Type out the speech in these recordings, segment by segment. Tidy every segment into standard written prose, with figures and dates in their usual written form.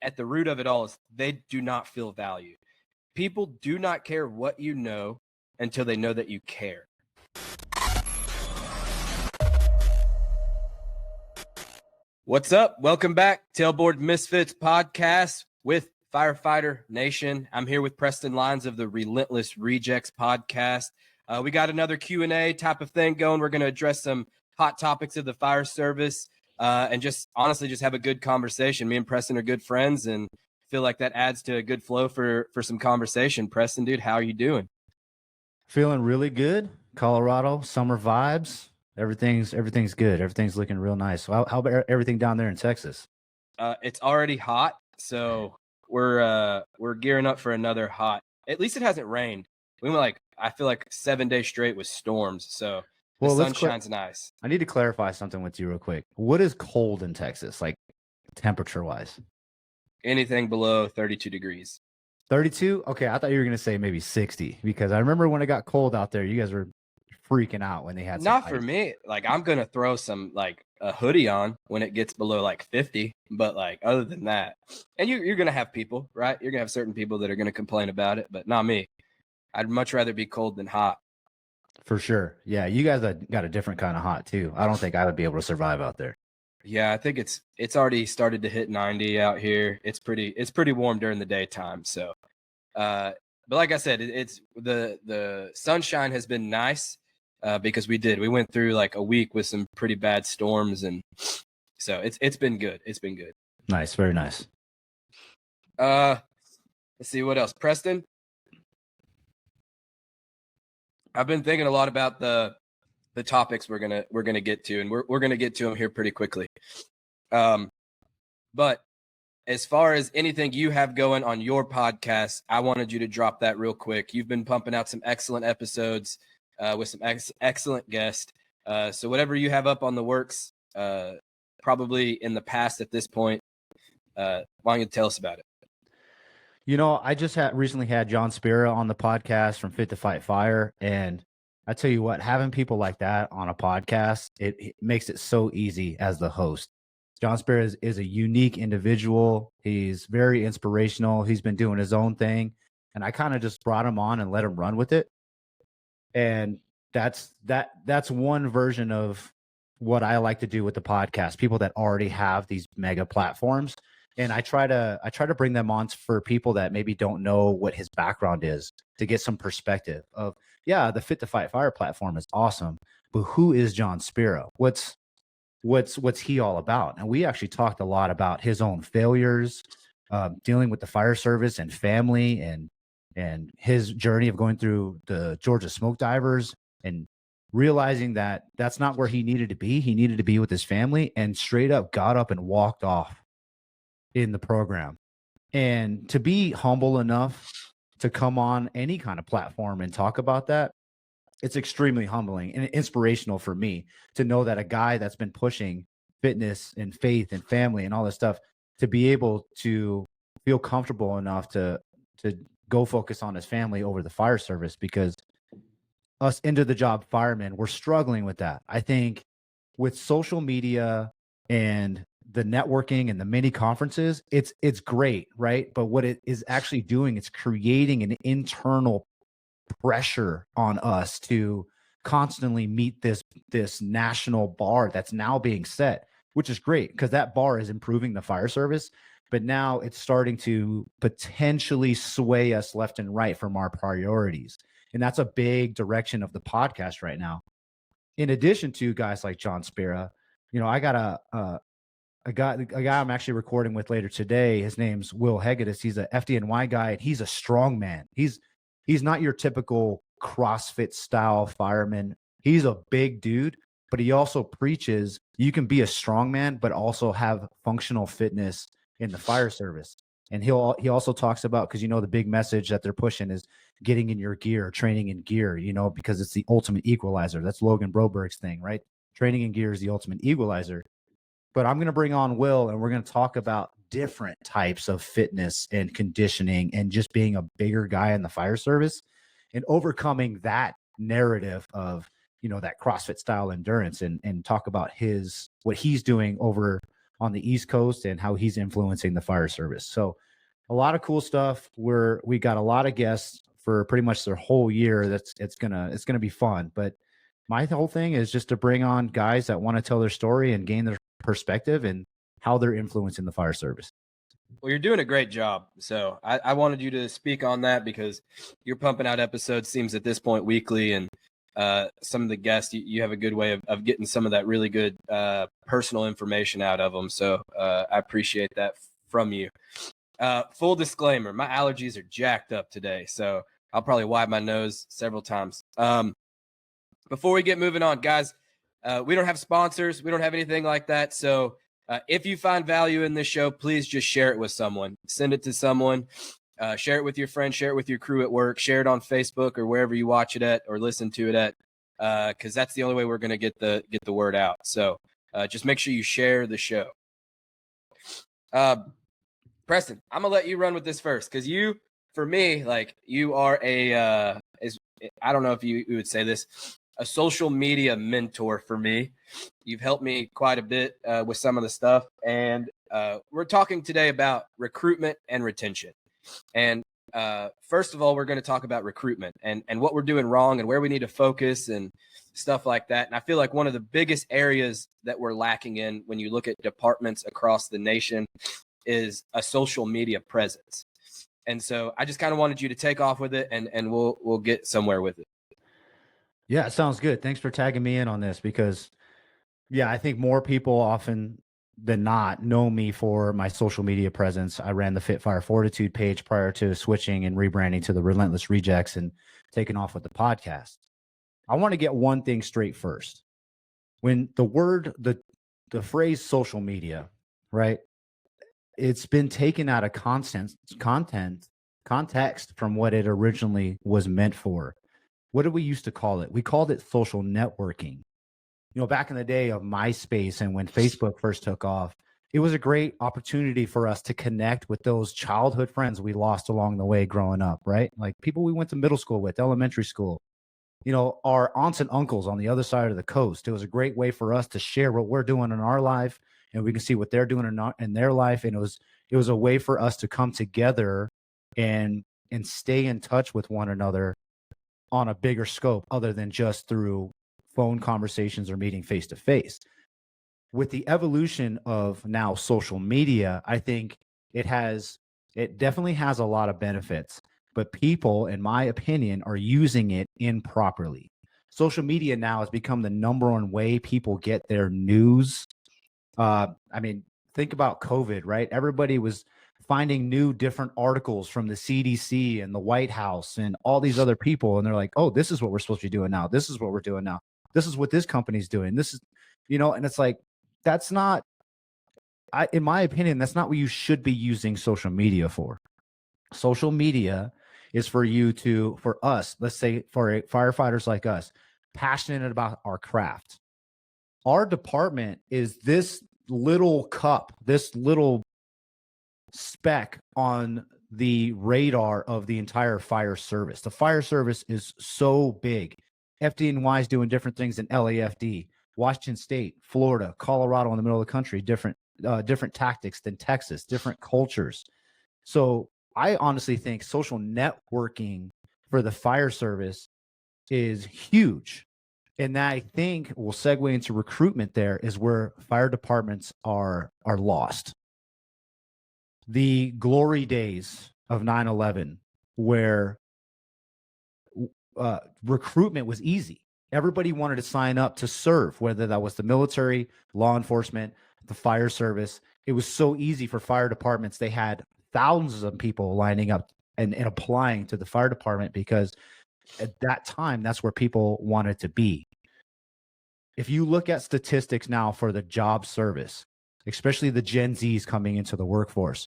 at the root of it all is they do not feel value. People do not care what you know until they know that you care. What's up? Welcome back, Tailboard Misfits podcast with Firefighter Nation. I'm here with Preston Lyons of the Relentless Rejects podcast. We got another Q&A type of thing going. We're going to address some hot topics of the fire service and just honestly just have a good conversation. Me and Preston are good friends and feel like that adds to a good flow for some conversation. Preston, dude, how are you doing? Feeling really good. Colorado, summer vibes. Everything's good. Everything's looking real nice. How about everything down there in Texas? It's already hot, so we're gearing up for another hot. At least it hasn't rained. We went I feel like 7 days straight with storms, so the sunshine's nice. I need to clarify something with you real quick. What is cold in Texas, like temperature-wise? Anything below 32 degrees. 32? Okay, I thought you were going to say maybe 60 because I remember when it got cold out there, you guys were freaking out when they had some Not for me. I'm going to throw some a hoodie on when it gets below 50, but other than that, and you're going to have people, right? You're going to have certain people that are going to complain about it, but not me. I'd much rather be cold than hot. For sure. Yeah, you guys got a different kind of hot too. I don't think I would be able to survive out there. Yeah, I think it's already started to hit 90 out here. It's pretty warm during the daytime. So, but like I said, it's the sunshine has been nice because we went through a week with some pretty bad storms, and so it's been good. It's been good. Nice, very nice. Let's see what else, Preston. I've been thinking a lot about the topics we're gonna get to, and we're gonna get to them here pretty quickly. But as far as anything you have going on your podcast, I wanted you to drop that real quick. You've been pumping out some excellent episodes with some excellent guests. So whatever you have up on the works, probably in the past at this point, why don't you tell us about it? You know, I just recently had John Spira on the podcast from Fit to Fight Fire, and I tell you what, having people like that on a podcast, it makes it so easy as the host. John Spira is a unique individual. He's very inspirational. He's been doing his own thing, and I kind of just brought him on and let him run with it. And that's one version of what I like to do with the podcast. People that already have these mega platforms. And I try to bring them on for people that maybe don't know what his background is to get some perspective of, yeah, the Fit to Fight Fire platform is awesome, but who is John Spira? What's he all about? And we actually talked a lot about his own failures, dealing with the fire service and family, and his journey of going through the Georgia smoke divers and realizing that that's not where he needed to be. He needed to be with his family, and straight up got up and walked off in the program. And to be humble enough to come on any kind of platform and talk about that, it's extremely humbling and inspirational for me to know that a guy that's been pushing fitness and faith and family and all this stuff, to be able to feel comfortable enough to go focus on his family over the fire service, because us into the job firemen, we're struggling with that. I think with social media and the networking and the mini conferences, it's great, right? But what it is actually doing, it's creating an internal pressure on us to constantly meet this national bar that's now being set, which is great because that bar is improving the fire service. But now it's starting to potentially sway us left and right from our priorities. And that's a big direction of the podcast right now. In addition to guys like John Spira, you know, I got a guy I'm actually recording with later today. His name's Will Hegedus. He's a FDNY guy, and he's a strong man. He's not your typical CrossFit style fireman. He's a big dude, but he also preaches you can be a strong man, but also have functional fitness in the fire service. And he also talks about, because the big message that they're pushing is getting in your gear, training in gear, because it's the ultimate equalizer. That's Logan Broberg's thing, right? Training in gear is the ultimate equalizer. But I'm going to bring on Will, and we're going to talk about different types of fitness and conditioning and just being a bigger guy in the fire service and overcoming that narrative of, that CrossFit style endurance, and talk about what he's doing over on the East Coast and how he's influencing the fire service. So a lot of cool stuff. We got a lot of guests for pretty much their whole year. It's gonna be fun. But my whole thing is just to bring on guys that want to tell their story and gain their perspective and how they're influencing the fire service. Well, you're doing a great job. So I wanted you to speak on that because you're pumping out episodes, seems at this point, weekly. And some of the guests, you have a good way of getting some of that really good personal information out of them. So I appreciate that from you. Full disclaimer, my allergies are jacked up today. So I'll probably wipe my nose several times. Before we get moving on, guys, we don't have sponsors. We don't have anything like that. So if you find value in this show, please just share it with someone. Send it to someone. Share it with your friends. Share it with your crew at work. Share it on Facebook or wherever you watch it at or listen to it at, because that's the only way we're going to get the word out. So just make sure you share the show. Preston, I'm gonna let you run with this first because you, for me, like you are I don't know if you would say this, a social media mentor for me. You've helped me quite a bit with some of the stuff. And we're talking today about recruitment and retention. And first of all, we're going to talk about recruitment and what we're doing wrong and where we need to focus and stuff like that. And I feel like one of the biggest areas that we're lacking in when you look at departments across the nation is a social media presence. And so I just kind of wanted you to take off with it and we'll get somewhere with it. Yeah, it sounds good. Thanks for tagging me in on this because, yeah, I think more people often than not know me for my social media presence. I ran the Fit Fire Fortitude page prior to switching and rebranding to the Relentless Rejects and taking off with the podcast. I want to get one thing straight first. When the phrase social media, right? It's been taken out of context from what it originally was meant for. What did we used to call it? We called it social networking. You know, back in the day of MySpace and when Facebook first took off, it was a great opportunity for us to connect with those childhood friends we lost along the way growing up, right? Like people we went to middle school with, elementary school, you know, our aunts and uncles on the other side of the coast. It was a great way for us to share what we're doing in our life and we can see what they're doing in their life. And it was a way for us to come together and stay in touch with one another on a bigger scope other than just through phone conversations or meeting face to face. With the evolution of now social media, I think it definitely has a lot of benefits, but people, in my opinion, are using it improperly. Social media now has become the number one way people get their news. I mean, think about COVID, right? Everybody was finding new different articles from the CDC and the White House and all these other people. And they're like, oh, this is what we're supposed to be doing now. This is what we're doing now. This is what this company's doing. This is, you know, and it's like, that's not, in my opinion, that's not what you should be using social media for. Social media is for us, let's say for firefighters like us, passionate about our craft. Our department is this little cup, this little speck on the radar of the entire fire service. The fire service is so big. FDNY is doing different things in LAFD, Washington State, Florida, Colorado, in the middle of the country, different tactics than Texas, different cultures. So I honestly think social networking for the fire service is huge. And that I think will segue into recruitment there is where fire departments are lost. The glory days of 9/11 where recruitment was easy. Everybody wanted to sign up to serve, whether that was the military, law enforcement, the fire service. It was so easy for fire departments. They had thousands of people lining up and applying to the fire department because at that time, that's where people wanted to be. If you look at statistics now for the job service, especially the Gen Zs coming into the workforce,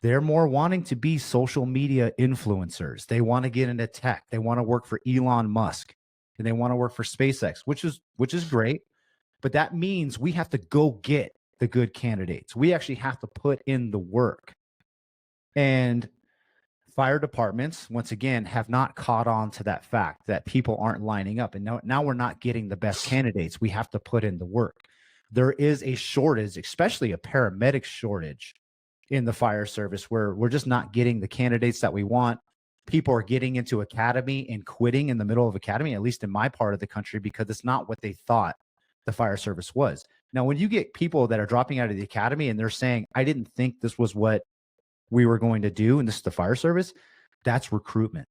they're more wanting to be social media influencers. They want to get into tech. They want to work for Elon Musk and they want to work for SpaceX, which is great. But that means we have to go get the good candidates. We actually have to put in the work. And fire departments, once again, have not caught on to that fact that people aren't lining up. And now we're not getting the best candidates. We have to put in the work. there is a shortage, especially a paramedic shortage in the fire service, where we're just not getting the candidates that we want. People are getting into academy and quitting in the middle of academy, at least in my part of the country, because it's not what they thought the fire service was. Now, when you get people that are dropping out of the academy and they're saying, I didn't think this was what we were going to do, and this is the fire service, that's recruitment.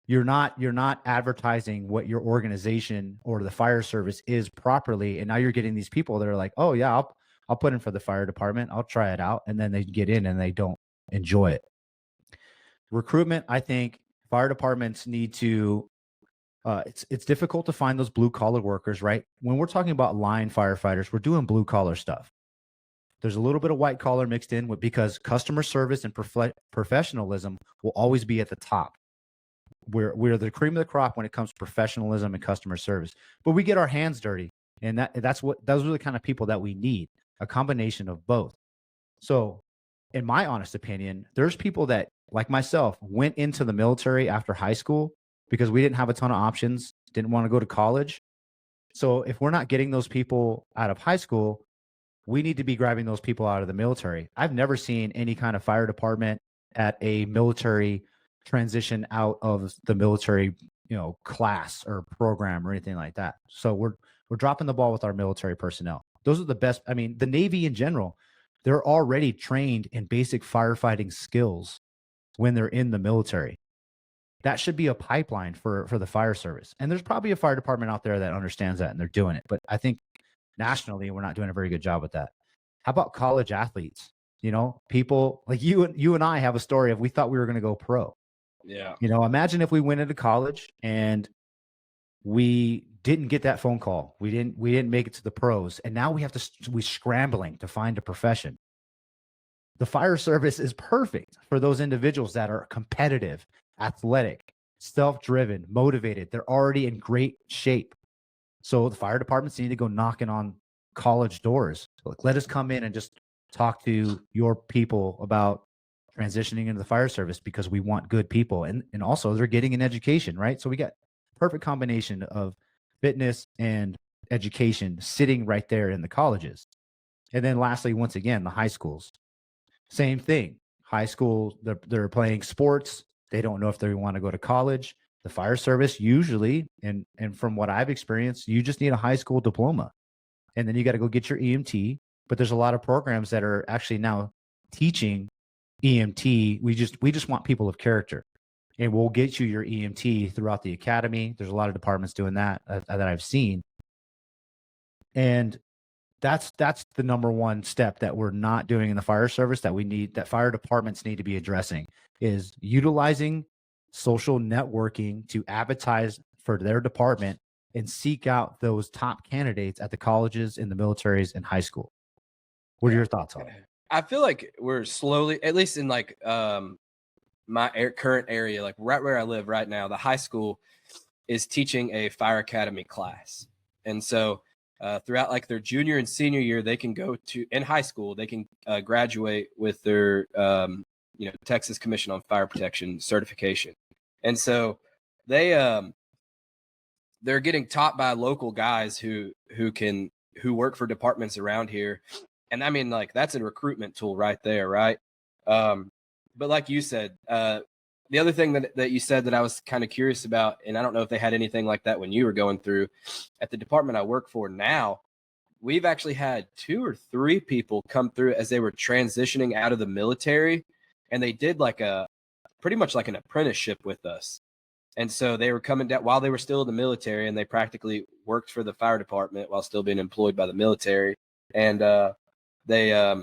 You're not advertising what your organization or the fire service is properly, and now you're getting these people that are like, oh yeah, I'll put in for the fire department, I'll try it out, and then they get in and they don't enjoy it. Recruitment, I think fire departments need to it's difficult to find those blue collar workers, right? When we're talking about line firefighters, we're doing blue collar stuff. There's a little bit of white collar mixed in with, because customer service and professionalism will always be at the top. We're the cream of the crop when it comes to professionalism and customer service, but we get our hands dirty, and those are the kind of people that we need, a combination of both. So, in my honest opinion, there's people that, like myself, went into the military after high school because we didn't have a ton of options, didn't want to go to college. So if we're not getting those people out of high school, we need to be grabbing those people out of the military. I've never seen any kind of fire department at a military transition out of the military, class or program or anything like that. So we're dropping the ball with our military personnel. Those are the best. I mean, the Navy in general, they're already trained in basic firefighting skills when they're in the military. That should be a pipeline for the fire service. And there's probably a fire department out there that understands that and they're doing it. But I think nationally, we're not doing a very good job with that. How about college athletes? People like you and I have a story of, we thought we were going to go pro. Yeah. Imagine if we went into college and we didn't get that phone call. We didn't make it to the pros. And now we're scrambling to find a profession. The fire service is perfect for those individuals that are competitive, athletic, self-driven, motivated. They're already in great shape. So the fire departments need to go knocking on college doors. Like, let us come in and just talk to your people about transitioning into the fire service, because we want good people. And also they're getting an education, right? So we got perfect combination of fitness and education sitting right there in the colleges. And then lastly, once again, the high schools. Same thing. High school, they're playing sports. They don't know if they want to go to college. The fire service usually, and from what I've experienced, you just need a high school diploma. And then you got to go get your EMT. But there's a lot of programs that are actually now teaching EMT. We just want people of character. And we'll get you your EMT throughout the academy. There's a lot of departments doing that I've seen. And that's the number one step that we're not doing in the fire service that fire departments need to be addressing, is utilizing social networking to advertise for their department and seek out those top candidates at the colleges, in the militaries, and high school. What are your thoughts on it? I feel like we're slowly, at least in like my current area, like right where I live right now, the high school is teaching a fire academy class. And so throughout like their junior and senior year, they can go to, in high school, they can graduate with their, Texas Commission on Fire Protection certification. And so they're getting taught by local guys who work for departments around here. And I mean, like, that's a recruitment tool right there, right? But like you said, the other thing that you said that I was kind of curious about, and I don't know if they had anything like that when you were going through, at the department I work for now, we've actually had 2 or 3 people come through as they were transitioning out of the military, and they did like pretty much like an apprenticeship with us. And so they were coming down while they were still in the military, and they practically worked for the fire department while still being employed by the military. And they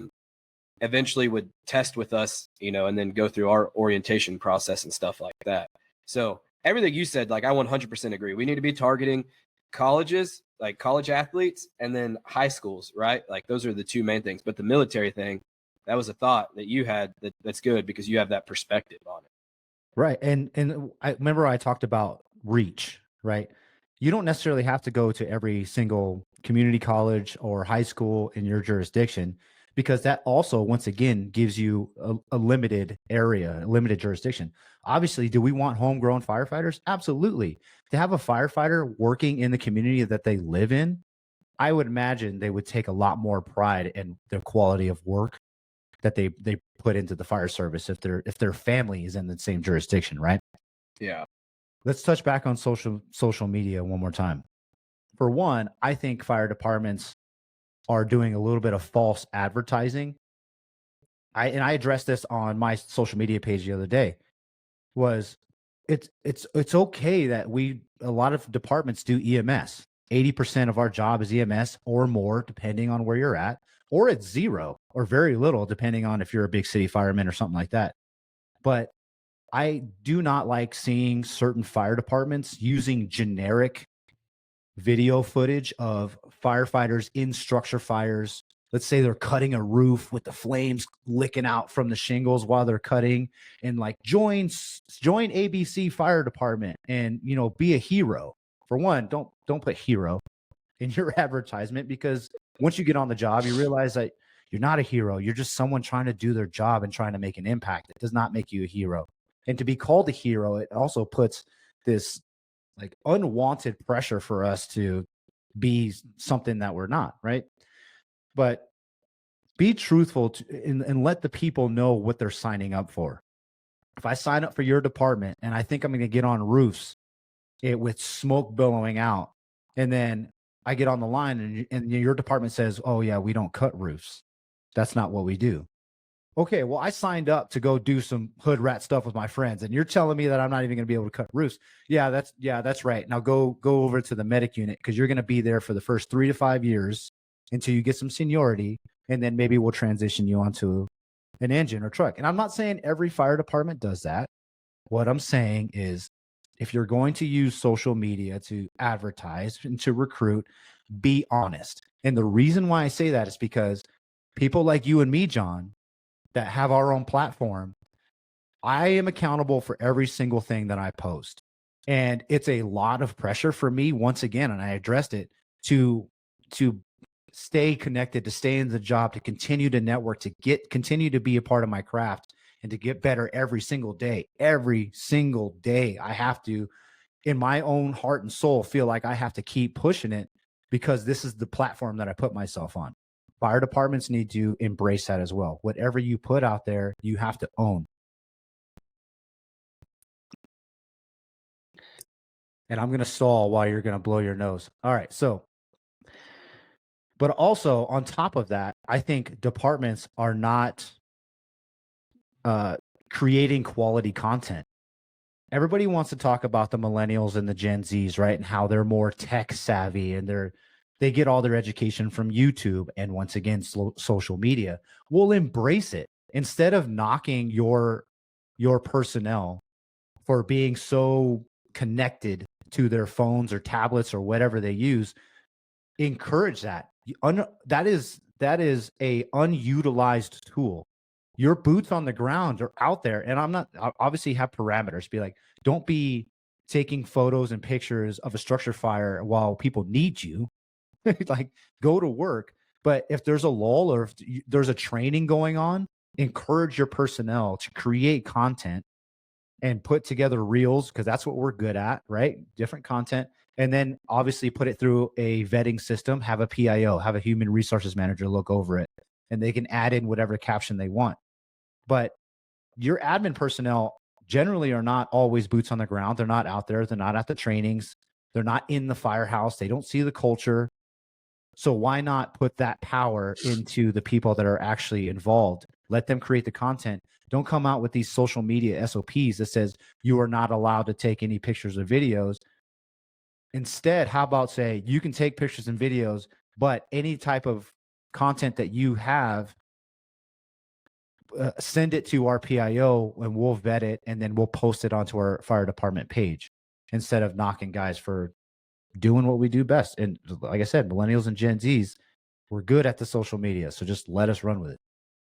eventually would test with us, and then go through our orientation process and stuff like that. So everything you said, like, I 100% agree. We need to be targeting colleges, like college athletes, and then high schools, right? Like, those are the 2 main things. But the military thing, that was a thought that you had that's good, because you have that perspective on it. Right. And I remember I talked about reach, right? You don't necessarily have to go to every single community college or high school in your jurisdiction, because that also, once again, gives you a limited area, a limited jurisdiction. Obviously, do we want homegrown firefighters? Absolutely. To have a firefighter working in the community that they live in, I would imagine they would take a lot more pride in the quality of work that they put into the fire service if their family is in the same jurisdiction, right? Yeah. Let's touch back on social media one more time. For one, I think fire departments are doing a little bit of false advertising. I addressed this on my social media page the other day. Was it's okay that a lot of departments do EMS. 80% of our job is EMS or more, depending on where you're at, or it's zero or very little, depending on if you're a big city fireman or something like that. But I do not like seeing certain fire departments using generic video footage of firefighters in structure fires. Let's say they're cutting a roof with the flames licking out from the shingles while they're cutting, and like join ABC fire department and be a hero. For one, don't put hero in your advertisement, because once you get on the job, you realize that you're not a hero. You're just someone trying to do their job and trying to make an impact. It does not make you a hero. And to be called a hero, it also puts this like unwanted pressure for us to be something that we're not, right? But be truthful and let the people know what they're signing up for. If I sign up for your department and I think I'm going to get on roofs with smoke billowing out, and then I get on the line and your department says, "Oh yeah, we don't cut roofs. That's not what we do." Okay, well, I signed up to go do some hood rat stuff with my friends, and you're telling me that I'm not even going to be able to cut roofs. Yeah, that's right. Now go over to the medic unit, because you're going to be there for the first 3 to 5 years until you get some seniority, and then maybe we'll transition you onto an engine or truck. And I'm not saying every fire department does that. What I'm saying is, if you're going to use social media to advertise and to recruit, be honest. And the reason why I say that is because people like you and me, John, that have our own platform, I am accountable for every single thing that I post. And it's a lot of pressure for me, once again, and I addressed it, to stay connected, to stay in the job, to continue to network, to continue to be a part of my craft, and to get better every single day. Every single day, I have to, in my own heart and soul, feel like I have to keep pushing it, because this is the platform that I put myself on. Fire departments need to embrace that as well. Whatever you put out there, you have to own. And I'm going to stall while you're going to blow your nose. All right. So, but also on top of that, I think departments are not creating quality content. Everybody wants to talk about the millennials and the Gen Zs, right? And how they're more tech savvy, and they get all their education from YouTube and, once again, social media. We'll embrace it instead of knocking your personnel for being so connected to their phones or tablets or whatever they use. Encourage that. That is a unutilized tool. Your boots on the ground are out there, and I'm not, obviously have parameters. Be like, don't be taking photos and pictures of a structure fire while people need you. Like, go to work. But if there's a lull, or if there's a training going on, encourage your personnel to create content and put together reels, because that's what we're good at, right? Different content. And then obviously put it through a vetting system, have a PIO, have a human resources manager look over it, and they can add in whatever caption they want. But your admin personnel generally are not always boots on the ground. They're not out there. They're not at the trainings. They're not in the firehouse. They don't see the culture. So why not put that power into the people that are actually involved? Let them create the content. Don't come out with these social media SOPs that says you are not allowed to take any pictures or videos. Instead, how about say you can take pictures and videos, but any type of content that you have, send it to our PIO and we'll vet it, and then we'll post it onto our fire department page, instead of knocking guys for doing what we do best. And like I said, millennials and Gen Zs, we're good at the social media. So just let us run with it.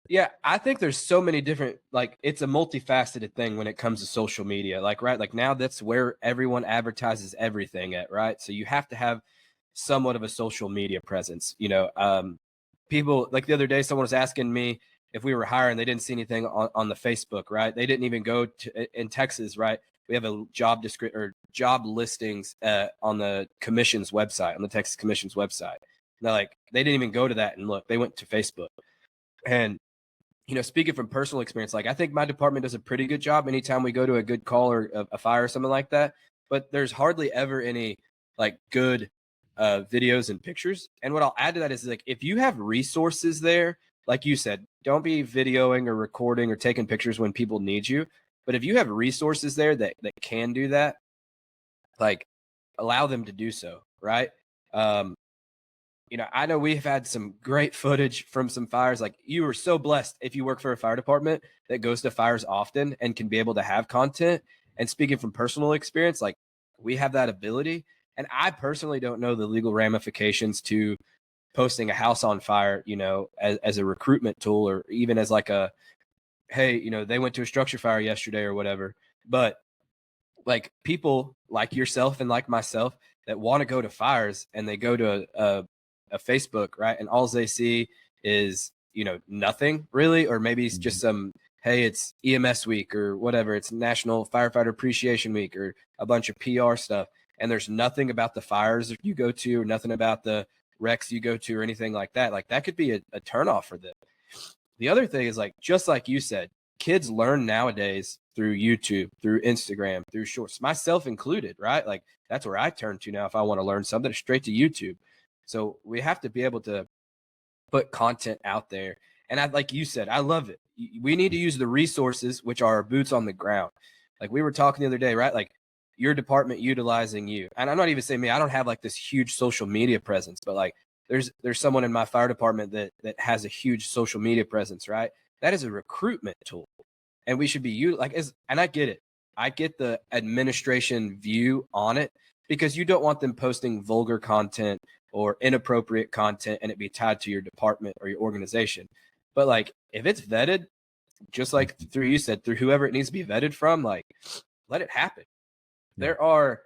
Yeah, I think there's so many different, like, it's a multifaceted thing when it comes to social media. Like, right, like now that's where everyone advertises everything at, right? So you have to have somewhat of a social media presence. People, like the other day, someone was asking me if we were hiring, they didn't see anything on the Facebook, right? They didn't even go to, in Texas, right? We have a job description or job listings on the commission's website, on the Texas Commission's website. They're like, they didn't even go to that and look. They went to Facebook. And, speaking from personal experience, like I think my department does a pretty good job anytime we go to a good call or a fire or something like that. But there's hardly ever any like good videos and pictures. And what I'll add to that is like, if you have resources there, like you said, don't be videoing or recording or taking pictures when people need you. But if you have resources there that can do that, like allow them to do so, right? Um, I know we've had some great footage from some fires. Like you are so blessed if you work for a fire department that goes to fires often and can be able to have content. And speaking from personal experience, like we have that ability. And I personally don't know the legal ramifications to posting a house on fire, as a recruitment tool or even as like a, hey, they went to a structure fire yesterday or whatever. But like people like yourself and like myself that want to go to fires and they go to a Facebook, right? And all they see is, nothing really, or maybe it's just some, hey, it's EMS week or whatever. It's National Firefighter Appreciation Week or a bunch of PR stuff. And there's nothing about the fires you go to or nothing about the wrecks you go to or anything like that. Like that could be a turnoff for them. The other thing is like, just like you said, kids learn nowadays through YouTube, through Instagram, through shorts, myself included, right? Like that's where I turn to now if I want to learn something, straight to YouTube. So we have to be able to put content out there. And like you said, I love it. We need to use the resources, which are boots on the ground. Like we were talking the other day, right? Like your department utilizing you. And I'm not even saying me, I don't have like this huge social media presence, but like there's someone in my fire department that has a huge social media presence, right? That is a recruitment tool. And we should be and I get it. I get the administration view on it because you don't want them posting vulgar content or inappropriate content and it be tied to your department or your organization. But like if it's vetted, just like through you said, through whoever it needs to be vetted from, like let it happen. Yeah. There are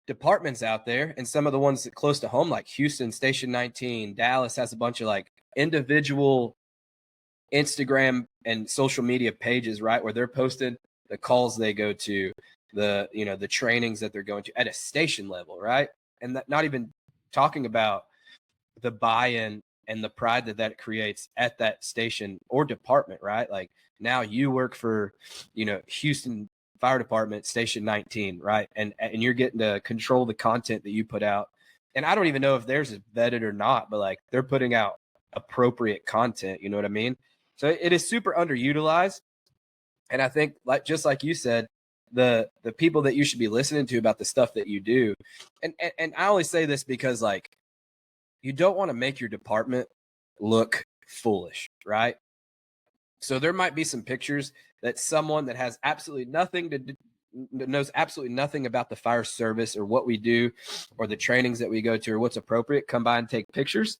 departments out there and some of the ones that close to home, like Houston, Station 19, Dallas has a bunch of like individual Instagram and social media pages, right? Where they're posting the calls they go to, the trainings that they're going to at a station level, right? And that, not even talking about the buy-in and the pride that creates at that station or department, right? Like now you work for, Houston Fire Department, Station 19, right? And you're getting to control the content that you put out. And I don't even know if theirs is vetted or not, but like they're putting out appropriate content, you know what I mean? So it is super underutilized. And I think just like you said, the people that you should be listening to about the stuff that you do. And I only say this because like you don't want to make your department look foolish, right? So there might be some pictures that someone that has absolutely nothing to do, knows absolutely nothing about the fire service or what we do or the trainings that we go to or what's appropriate, come by and take pictures.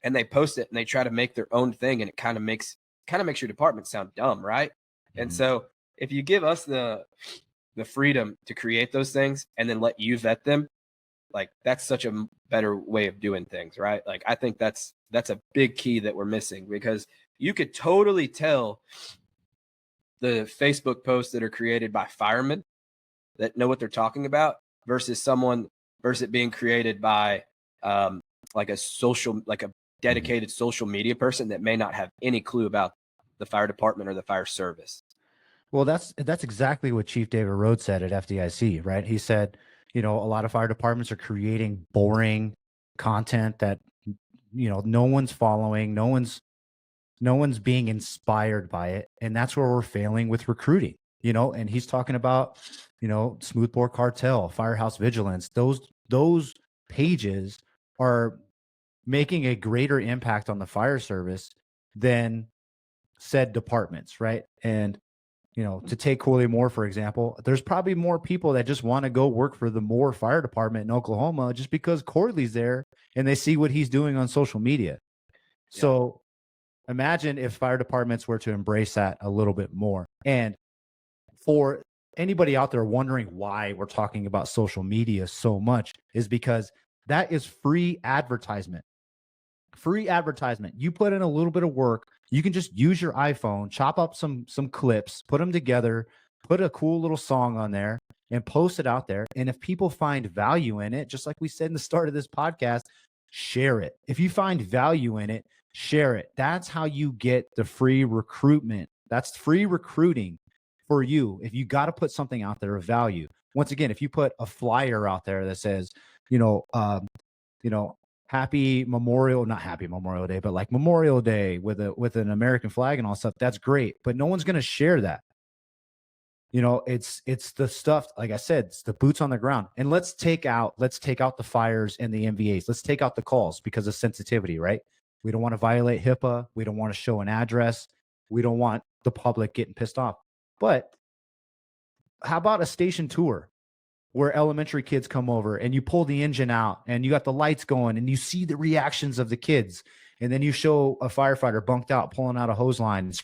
And they post it and they try to make their own thing, and it kind of makes your department sound dumb, right? Mm-hmm. And so if you give us the freedom to create those things and then let you vet them, like that's such a better way of doing things, right? Like I think that's a big key that we're missing, because you could totally tell the Facebook posts that are created by firemen that know what they're talking about versus it being created by like a dedicated social media person that may not have any clue about the fire department or the fire service. Well, that's exactly what Chief David Rhodes said at FDIC, right? He said, a lot of fire departments are creating boring content that, no one's following, no one's being inspired by it. And that's where we're failing with recruiting, and he's talking about, smoothbore cartel, firehouse vigilance. Those pages are making a greater impact on the fire service than said departments, right? And to take Corley Moore, for example, there's probably more people that just want to go work for the Moore Fire Department in Oklahoma just because Corley's there and they see what he's doing on social media. Yeah. So imagine if fire departments were to embrace that a little bit more. And for anybody out there wondering why we're talking about social media so much, is because that is free advertisement. Free advertisement. You put in a little bit of work. You can just use your iPhone, chop up some clips, put them together, put a cool little song on there and post it out there. And if people find value in it, just like we said in the start of this podcast, share it. If you find value in it, share it. That's how you get the free recruitment. That's free recruiting for you. If you got to put something out there of value. Once again, if you put a flyer out there that says, you know, happy Memorial, not happy Memorial Day, but like Memorial Day with an American flag and all stuff, that's great. But no one's going to share that. You know, it's the stuff, like I said, it's the boots on the ground. And let's take out the fires and the MVAs. Let's take out the calls because of sensitivity, right? We don't want to violate HIPAA. We don't want to show an address. We don't want the public getting pissed off. But how about a station tour where elementary kids come over and you pull the engine out and you got the lights going and you see the reactions of the kids. And then you show a firefighter bunked out, pulling out a hose line and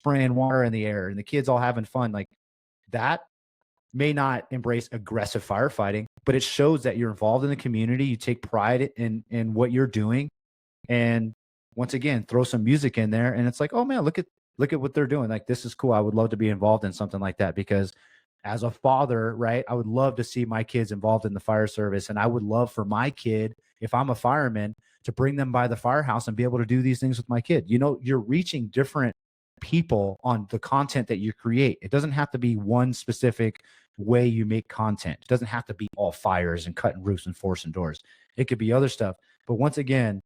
spraying water in the air and the kids all having fun. Like, that may not embrace aggressive firefighting, but it shows that you're involved in the community. You take pride in what you're doing. And once again, throw some music in there. And it's like, oh man, look at what they're doing. Like, this is cool. I would love to be involved in something like that, because as a father, right, I would love to see my kids involved in the fire service. And I would love for my kid, if I'm a fireman, to bring them by the firehouse and be able to do these things with my kid. You know, you're reaching different people on the content that you create. It doesn't have to be one specific way you make content. It doesn't have to be all fires and cutting roofs and forcing doors. It could be other stuff. But once again,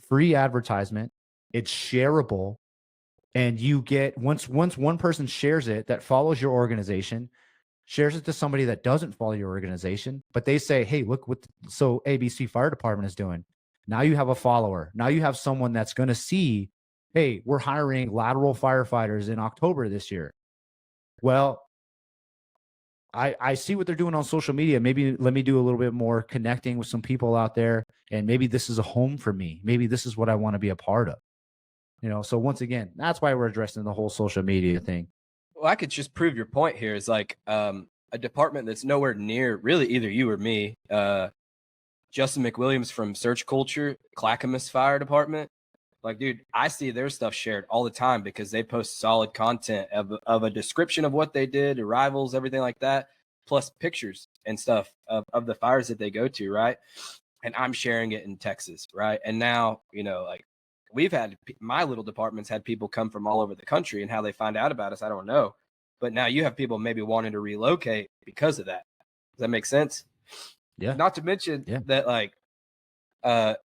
free advertisement, it's shareable, and you get, once one person shares it that follows your organization, shares it to somebody that doesn't follow your organization, but they say, hey, look what so ABC Fire Department is doing. Now you have a follower. Now you have someone that's going to see, hey, we're hiring lateral firefighters in October this year. Well, I see what they're doing on social media. Maybe let me do a little bit more connecting with some people out there. And maybe this is a home for me. Maybe this is what I want to be a part of. You know, so once again, that's why we're addressing the whole social media thing. Well, I could just prove your point here is like a department that's nowhere near really either you or me. Justin McWilliams from Search Culture, Clackamas Fire Department. Like, dude, I see their stuff shared all the time because they post solid content of a description of what they did, arrivals, everything like that, plus pictures and stuff of the fires that they go to, right? And I'm sharing it in Texas, right? And now, you know, like, we've had, my little department's had people come from all over the country, and how they find out about us, I don't know. But now you have people maybe wanting to relocate because of that. Does that make sense? Yeah. Not to mention that, like,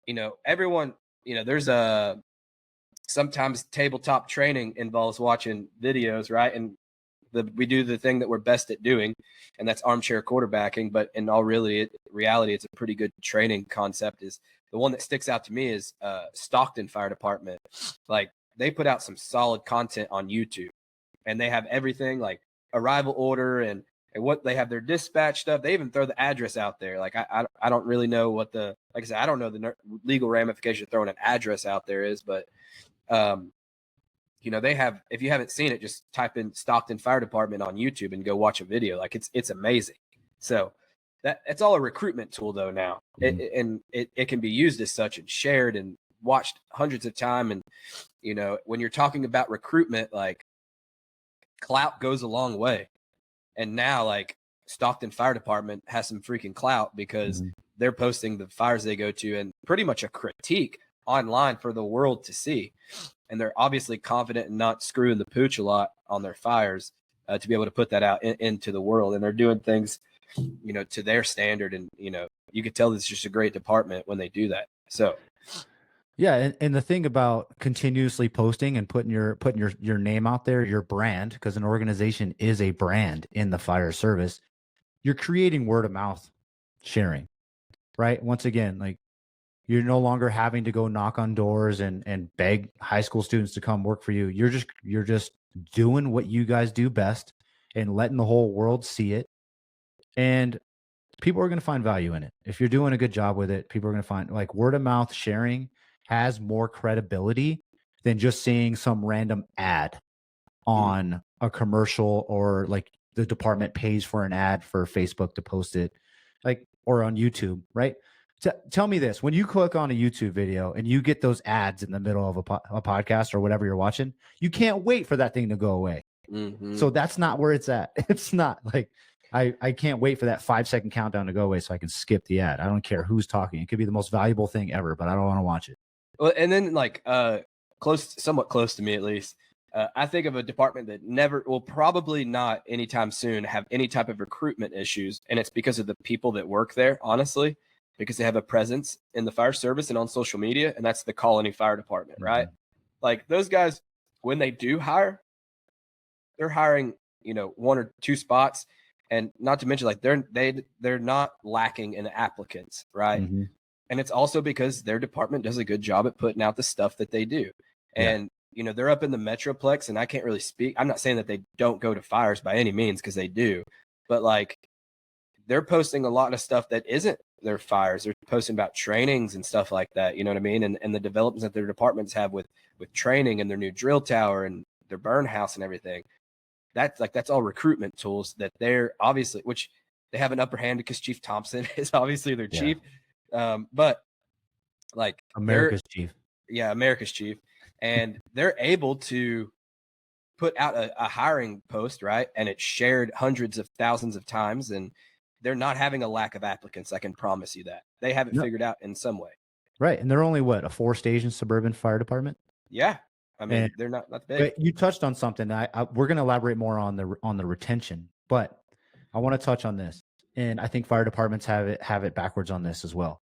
you know, everyone, you know, there's sometimes tabletop training involves watching videos, right? And we do the thing that we're best at doing, and that's armchair quarterbacking. But in all reality, it's a pretty good training concept. Is the one that sticks out to me is Stockton Fire Department. Like, they put out some solid content on YouTube, and they have everything like arrival order and what they have, their dispatch stuff. They even throw the address out there. Like, I don't really know what like I said, I don't know the legal ramification of throwing an address out there is, but you know, they have, if you haven't seen it, just type in Stockton Fire Department on YouTube and go watch a video. Like, it's amazing. So it's all a recruitment tool though now. And it can be used as such and shared and watched hundreds of times. And, you know, when you're talking about recruitment, like, clout goes a long way. And now, like, Stockton Fire Department has some freaking clout because they're posting the fires they go to and pretty much a critique online for the world to see. And they're obviously confident in not screwing the pooch a lot on their fires to be able to put that out into the world. And they're doing things, you know, to their standard. And, you know, you could tell it's just a great department when they do that. So, yeah, and the thing about continuously posting and putting your name out there, your brand, because an organization is a brand in the fire service, you're creating word of mouth sharing, right? Once again, like, you're no longer having to go knock on doors and beg high school students to come work for you. You're just doing what you guys do best and letting the whole world see it. And people are going to find value in it. If you're doing a good job with it, people are going to find, like, word of mouth sharing has more credibility than just seeing some random ad on a commercial, or like the department pays for an ad for Facebook to post it, like, or on YouTube, right? Tell me this, when you click on a YouTube video and you get those ads in the middle of a podcast or whatever you're watching, you can't wait for that thing to go away. So that's not where it's at. It's not like, I can't wait for that 5-second countdown to go away so I can skip the ad. I don't care who's talking. It could be the most valuable thing ever, but I don't want to watch it. Well, and then like somewhat close to me at least. I think of a department that never will probably not anytime soon have any type of recruitment issues. And it's because of the people that work there, honestly, because they have a presence in the fire service and on social media. And that's the Colony Fire Department, right? Like those guys, when they do hire, they're hiring, 1 or 2 spots. And not to mention, like they're not lacking in applicants, right? Mm-hmm. And it's also because their department does a good job at putting out the stuff that they do. And they're up in the Metroplex, and I can't really speak. I'm not saying that they don't go to fires by any means, because they do, but like they're posting a lot of stuff that isn't their fires. They're posting about trainings and stuff like that. You know what I mean? And the developments that their departments have with training and their new drill tower and their burn house and everything. That's all recruitment tools that they're obviously, which they have an upper hand because Chief Thompson is obviously their chief. But like America's chief. Yeah, America's chief. And they're able to put out a hiring post, right? And it's shared hundreds of thousands of times, and they're not having a lack of applicants. I can promise you that. They have it figured out in some way. Right. And they're only what, a 4-station suburban fire department? Yeah. I mean, they're not big. But you touched on something. We're going to elaborate more on the retention, but I want to touch on this. And I think fire departments have it backwards on this as well.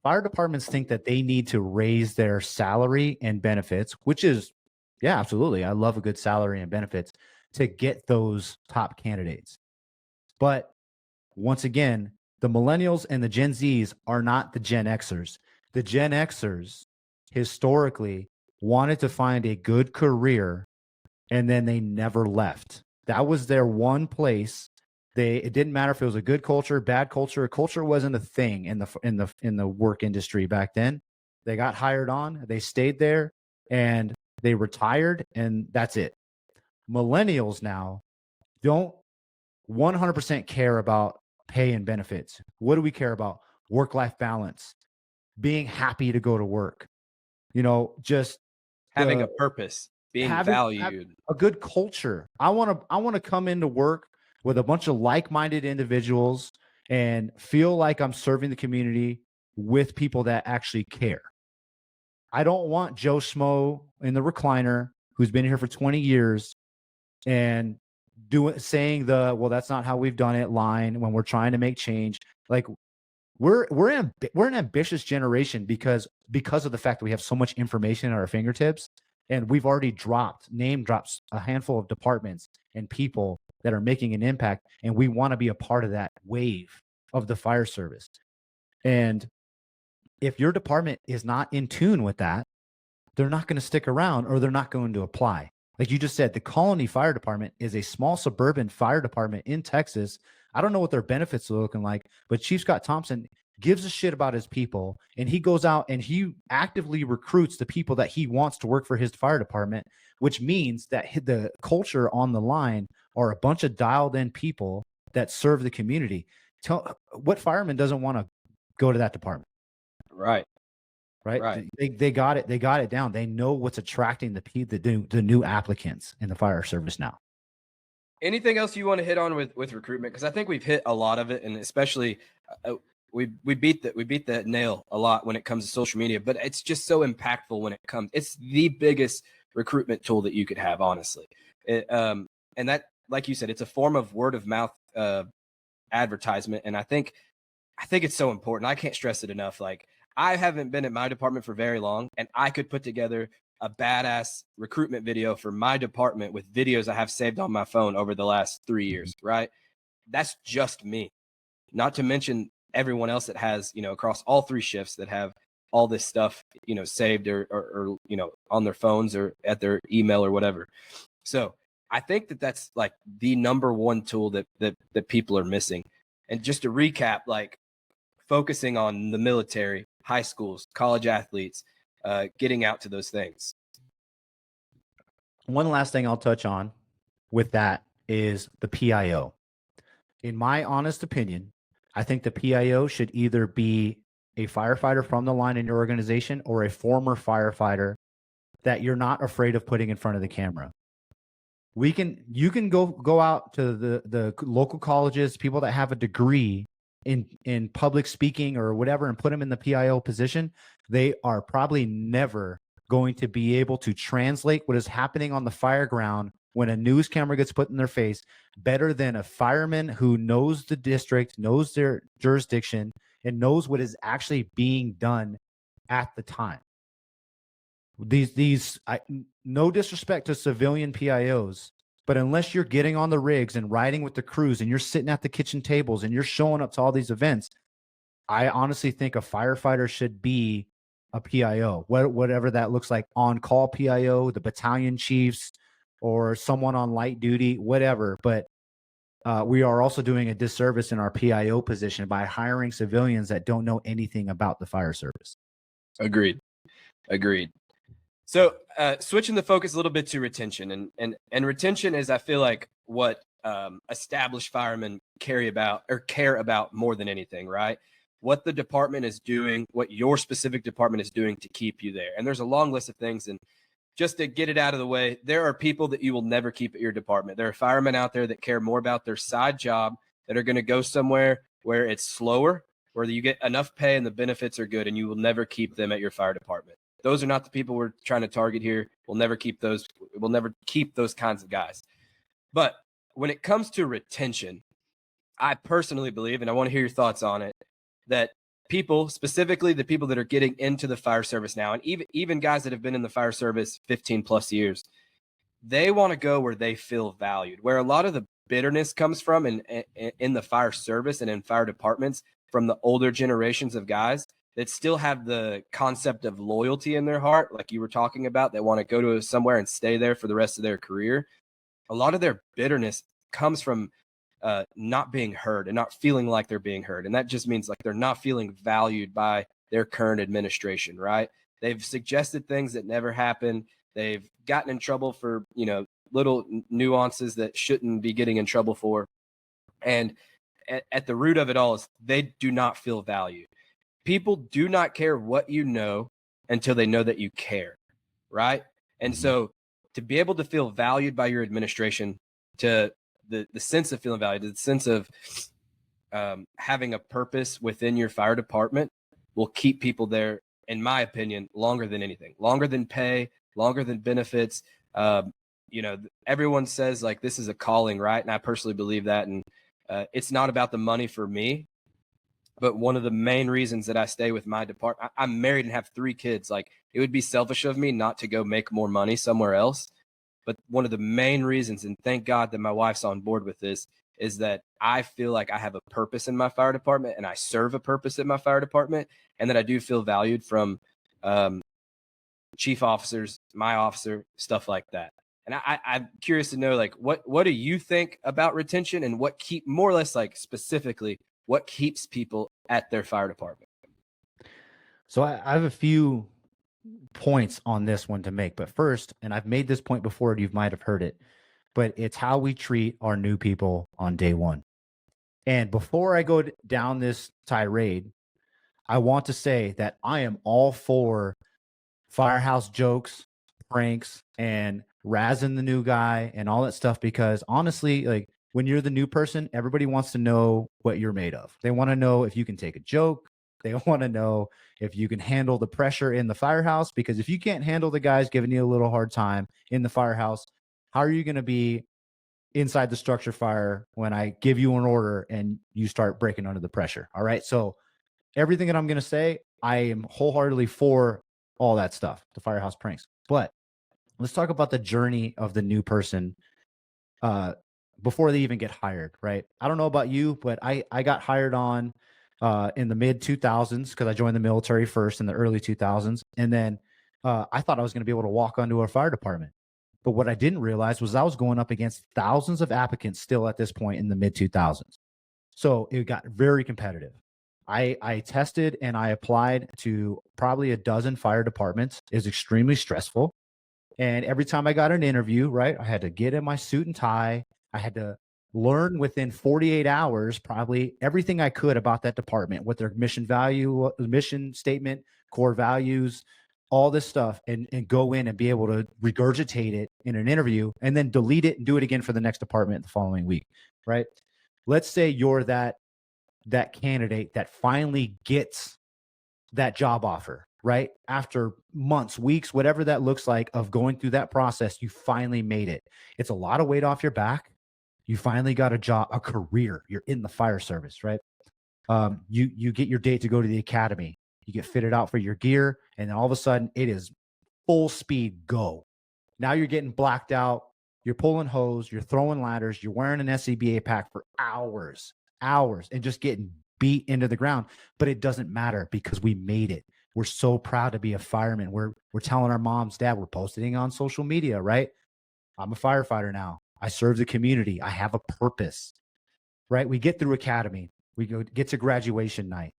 Fire departments think that they need to raise their salary and benefits, which is, yeah, absolutely. I love a good salary and benefits to get those top candidates. But once again, the millennials and the Gen Zs are not the Gen Xers. The Gen Xers historically wanted to find a good career, and then they never left. That was their one place. It didn't matter if it was a good culture, bad culture. Culture wasn't a thing in the work industry back then. They got hired on, they stayed there, and they retired, and that's it. Millennials now don't 100% care about pay and benefits. What do we care about? Work-life balance, being happy to go to work, just having a purpose, being valued, a good culture. I want to come into work with a bunch of like-minded individuals and feel like I'm serving the community with people that actually care. I don't want Joe Schmo in the recliner who's been here for 20 years and saying well, that's not how we've done it line when we're trying to make change. Like we're an ambitious generation because of the fact that we have so much information at our fingertips, and we've already name drops a handful of departments and people that are making an impact, and we want to be a part of that wave of the fire service. And if your department is not in tune with that, they're not going to stick around, or they're not going to apply. Like you just said, the Colony Fire Department is a small suburban fire department in Texas. I don't know what their benefits are looking like, but Chief Scott Thompson gives a shit about his people, and he goes out and he actively recruits the people that he wants to work for his fire department, which means that the culture on the line are a bunch of dialed in people that serve the community. What fireman doesn't want to go to that department? Right. They got it. They got it down. They know what's attracting the new applicants in the fire service now. Anything else you want to hit on with recruitment? Because I think we've hit a lot of it, and especially we beat the nail a lot when it comes to social media. But it's just so impactful when it comes. It's the biggest recruitment tool that you could have, honestly. And that, like you said, it's a form of word of mouth advertisement, and I think it's so important. I can't stress it enough. Like, I haven't been at my department for very long, and I could put together a badass recruitment video for my department with videos I have saved on my phone over the last 3 years, right? That's just me. Not to mention everyone else that has, across all 3 shifts that have all this stuff, saved or on their phones or at their email or whatever. So I think that's like the number one tool that people are missing. And just to recap, like focusing on the military, high schools, college athletes, getting out to those things. One last thing I'll touch on with that is the PIO. In my honest opinion, I think the PIO should either be a firefighter from the line in your organization or a former firefighter that you're not afraid of putting in front of the camera. You can go out to the local colleges, people that have a degree in public speaking or whatever, and put them in the PIO position. They are probably never going to be able to translate what is happening on the fire ground when a news camera gets put in their face better than a fireman who knows the district, knows their jurisdiction, and knows what is actually being done at the time. No disrespect to civilian PIOs, but unless you're getting on the rigs and riding with the crews and you're sitting at the kitchen tables and you're showing up to all these events, I honestly think a firefighter should be a PIO, whatever that looks like, on call PIO, the battalion chiefs, or someone on light duty, whatever. But we are also doing a disservice in our PIO position by hiring civilians that don't know anything about the fire service. Agreed. So switching the focus a little bit to retention, and retention is, I feel like, what established firemen care about more than anything, right? What the department is doing, what your specific department is doing to keep you there. And there's a long list of things. And just to get it out of the way, there are people that you will never keep at your department. There are firemen out there that care more about their side job, that are going to go somewhere where it's slower, where you get enough pay and the benefits are good, and you will never keep them at your fire department. Those are not the people we're trying to target here. We'll never keep those kinds of guys. But when it comes to retention, I personally believe, and I want to hear your thoughts on it, that people, specifically the people that are getting into the fire service now, and even guys that have been in the fire service 15 plus years, they want to go where they feel valued, where a lot of the bitterness comes from in the fire service and in fire departments from the older generations of guys that still have the concept of loyalty in their heart, like you were talking about, that want to go to somewhere and stay there for the rest of their career. A lot of their bitterness comes from not being heard and not feeling like they're being heard. And that just means like they're not feeling valued by their current administration, right? They've suggested things that never happened. They've gotten in trouble for, little nuances that shouldn't be getting in trouble for. And at the root of it all is they do not feel valued. People do not care what you know until they know that you care, right? And so to be able to feel valued by your administration, to the sense of feeling valued, the sense of having a purpose within your fire department will keep people there, in my opinion, longer than anything, longer than pay, longer than benefits. Everyone says like this is a calling, right? And I personally believe that. And it's not about the money for me. But one of the main reasons that I stay with my department, I'm married and have 3 kids. Like, it would be selfish of me not to go make more money somewhere else. But one of the main reasons, and thank God that my wife's on board with this, is that I feel like I have a purpose in my fire department and I serve a purpose in my fire department, and that I do feel valued from chief officers, my officer, stuff like that. And I'm curious to know, like, what do you think about retention, and what more or less, like, specifically, what keeps people at their fire department? So I have a few points on this one to make. But first, and I've made this point before, you might have heard it, but it's how we treat our new people on day one. And before I go down this tirade, I want to say that I am all for firehouse jokes, pranks, and razzing the new guy and all that stuff, because honestly, like, when you're the new person, everybody wants to know what you're made of. They want to know if you can take a joke. They want to know if you can handle the pressure in the firehouse, because if you can't handle the guys giving you a little hard time in the firehouse, how are you going to be inside the structure fire when I give you an order and you start breaking under the pressure? All right. So everything that I'm going to say, I am wholeheartedly for all that stuff, the firehouse pranks. But let's talk about the journey of the new person before they even get hired, right? I don't know about you, but I got hired on in the mid 2000s because I joined the military first in the early 2000s. And then I thought I was going to be able to walk onto a fire department. But what I didn't realize was I was going up against thousands of applicants still at this point in the mid 2000s. So it got very competitive. I tested and I applied to probably a dozen fire departments. It was extremely stressful. And every time I got an interview, right, I had to get in my suit and tie. I had to learn within 48 hours, probably everything I could about that department, what their mission statement, core values, all this stuff and go in and be able to regurgitate it in an interview and then delete it and do it again for the next department the following week, right? Let's say you're that candidate that finally gets that job offer, right? After months, weeks, whatever that looks like of going through that process, you finally made it. It's a lot of weight off your back. You finally got a job, a career. You're in the fire service, right? You get your date to go to the academy. You get fitted out for your gear, and then all of a sudden it is full speed go. Now you're getting blacked out. You're pulling hose. You're throwing ladders. You're wearing an SCBA pack for hours, and just getting beat into the ground. But it doesn't matter because we made it. We're so proud to be a fireman. We're telling our moms, dad, we're posting on social media, right? I'm a firefighter now. I serve the community. I have a purpose, right? We get through academy. We get to graduation night.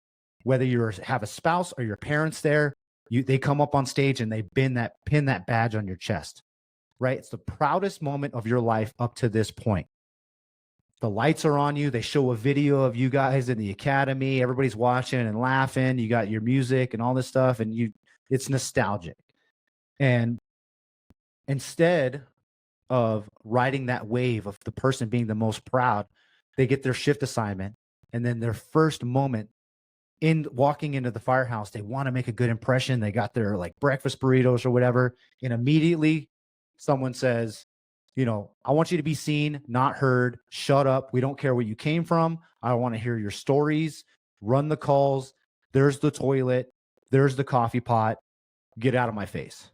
Whether you have a spouse or your parents there, they come up on stage and they pin that badge on your chest, right? It's the proudest moment of your life up to this point. The lights are on you. They show a video of you guys in the academy. Everybody's watching and laughing. You got your music and all this stuff, and it's nostalgic. And instead of riding that wave of the person being the most proud, they get their shift assignment, and then their first moment in walking into the firehouse, they want to make a good impression. They got their like breakfast burritos or whatever, and immediately someone says, I want you to be seen, not heard. Shut up. We don't care where you came from. I want to hear your stories. Run the calls. There's the toilet. There's the coffee pot. Get out of my face.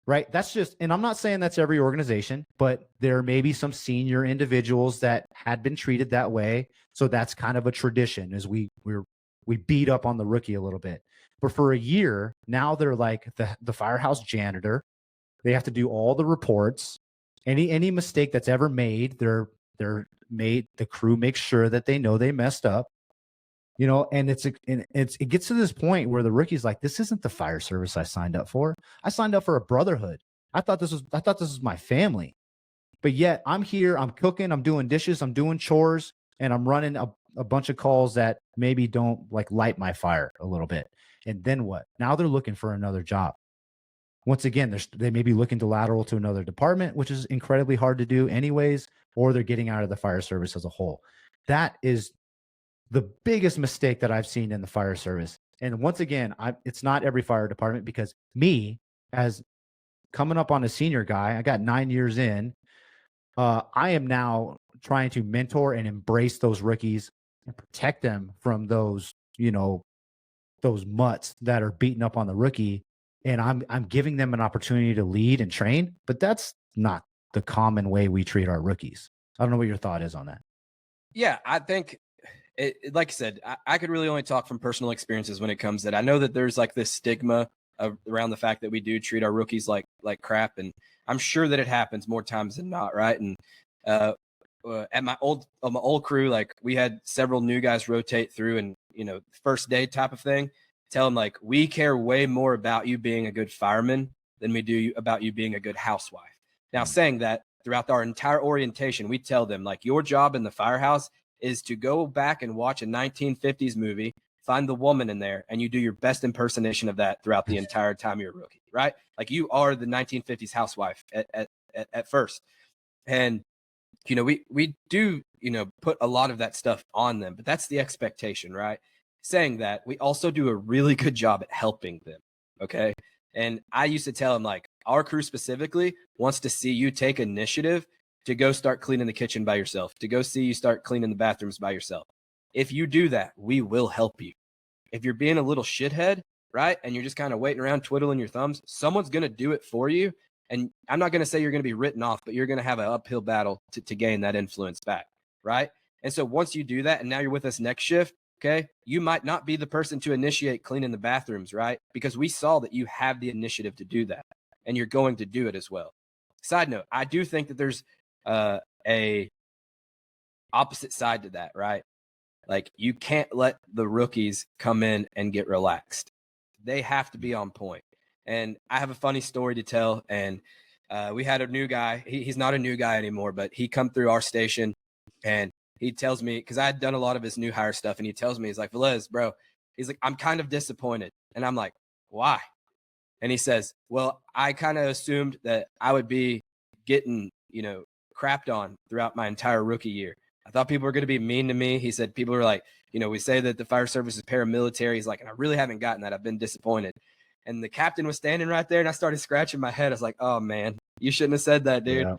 Right? That's just, and I'm not saying that's every organization, but there may be some senior individuals that had been treated that way. So that's kind of a tradition, as we beat up on the rookie a little bit. But for a year, now they're like the firehouse janitor. They have to do all the reports. Any mistake that's ever made, they're made. The crew makes sure that they know they messed up. And it gets to this point where the rookie's like, this isn't the fire service I signed up for. I signed up for a brotherhood. I thought this was my family. But yet I'm here, I'm cooking, I'm doing dishes, I'm doing chores, and I'm running a bunch of calls that maybe don't like light my fire a little bit. And then what? Now they're looking for another job. Once again, they may be looking to lateral to another department, which is incredibly hard to do anyways, or they're getting out of the fire service as a whole. That is the biggest mistake that I've seen in the fire service. And once again, it's not every fire department, because me, as coming up on a senior guy, I got 9 years in. I am now trying to mentor and embrace those rookies and protect them from those mutts that are beating up on the rookie. And I'm giving them an opportunity to lead and train, but that's not the common way we treat our rookies. I don't know what your thought is on that. Yeah, I think like I said, I could really only talk from personal experiences when it comes to that. I know that there's like this stigma around the fact that we do treat our rookies like crap, and I'm sure that it happens more times than not, right? And at my old crew, like we had several new guys rotate through, and first day type of thing. Tell them like, we care way more about you being a good fireman than we do about you being a good housewife. Now, saying that, throughout our entire orientation, we tell them like, your job in the firehouse is to go back and watch a 1950s movie, find the woman in there, and you do your best impersonation of that throughout the entire time you're a rookie, right? Like, you are the 1950s housewife at first. And, we do, put a lot of that stuff on them, but that's the expectation, right? Saying that, we also do a really good job at helping them. Okay. And I used to tell them, like, our crew specifically wants to see you take initiative to go start cleaning the kitchen by yourself, to go see you start cleaning the bathrooms by yourself. If you do that, we will help you. If you're being a little shithead, right, and you're just kind of waiting around twiddling your thumbs, someone's going to do it for you. And I'm not going to say you're going to be written off, but you're going to have an uphill battle to gain that influence back, right? And so once you do that, and now you're with us next shift, okay, you might not be the person to initiate cleaning the bathrooms, right? Because we saw that you have the initiative to do that, and you're going to do it as well. Side note, I do think that there's a opposite side to that, right? Like, you can't let the rookies come in and get relaxed. They have to be on point. And I have a funny story to tell. And we had a new guy. He's not a new guy anymore, but he come through our station, and he tells me, because I had done a lot of his new hire stuff, and he tells me, he's like, Velez, bro, he's like, I'm kind of disappointed. And I'm like, why? And he says, well, I kind of assumed that I would be getting, crapped on throughout my entire rookie year. I thought people were going to be mean to me. He said, people are like, we say that the fire service is paramilitary. He's like, and I really haven't gotten that. I've been disappointed. And the captain was standing right there, and I started scratching my head. I was like, oh, man, you shouldn't have said that, dude. Yeah.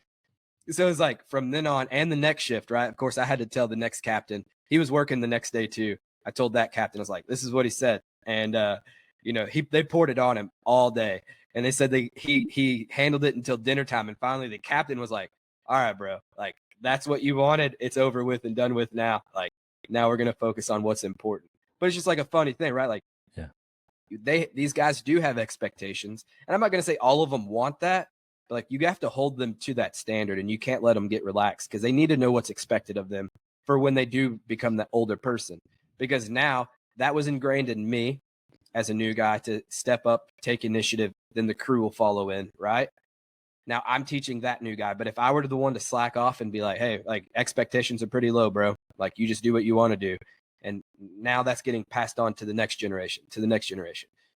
So it's like from then on, and the next shift, right? Of course, I had to tell the next captain. He was working the next day too. I told that captain, I was like, this is what he said. And, they poured it on him all day. And they said he handled it until dinner time. And finally, the captain was like, all right, bro, like, that's what you wanted. It's over with and done with now. Like, now we're going to focus on what's important. But it's just like a funny thing, right? Like, Yeah. These guys do have expectations. And I'm not going to say all of them want that, but like, you have to hold them to that standard, and you can't let them get relaxed, because they need to know what's expected of them for when they do become that older person. Because now that was ingrained in me as a new guy to step up, take initiative, then the crew will follow in, right? Now I'm teaching that new guy. But if I were the one to slack off and be like, hey, like, expectations are pretty low, bro. Like, you just do what you want to do. And now that's getting passed on to the next generation,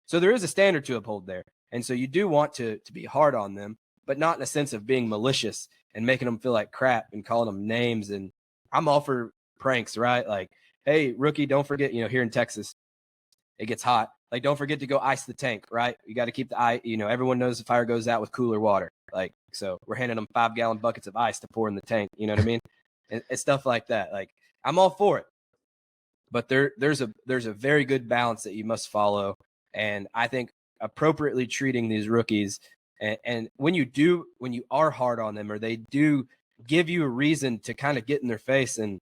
So there is a standard to uphold there. And so you do want to be hard on them, but not in a sense of being malicious and making them feel like crap and calling them names. And I'm all for pranks, right? Like, hey, rookie, don't forget, here in Texas, it gets hot. Like, don't forget to go ice the tank, right? You got to keep the ice, everyone knows the fire goes out with cooler water. Like, so we're handing them 5-gallon buckets of ice to pour in the tank. You know what I mean? And stuff like that. Like, I'm all for it. But there's a very good balance that you must follow. And I think appropriately treating these rookies, and when you are hard on them, or they do give you a reason to kind of get in their face and,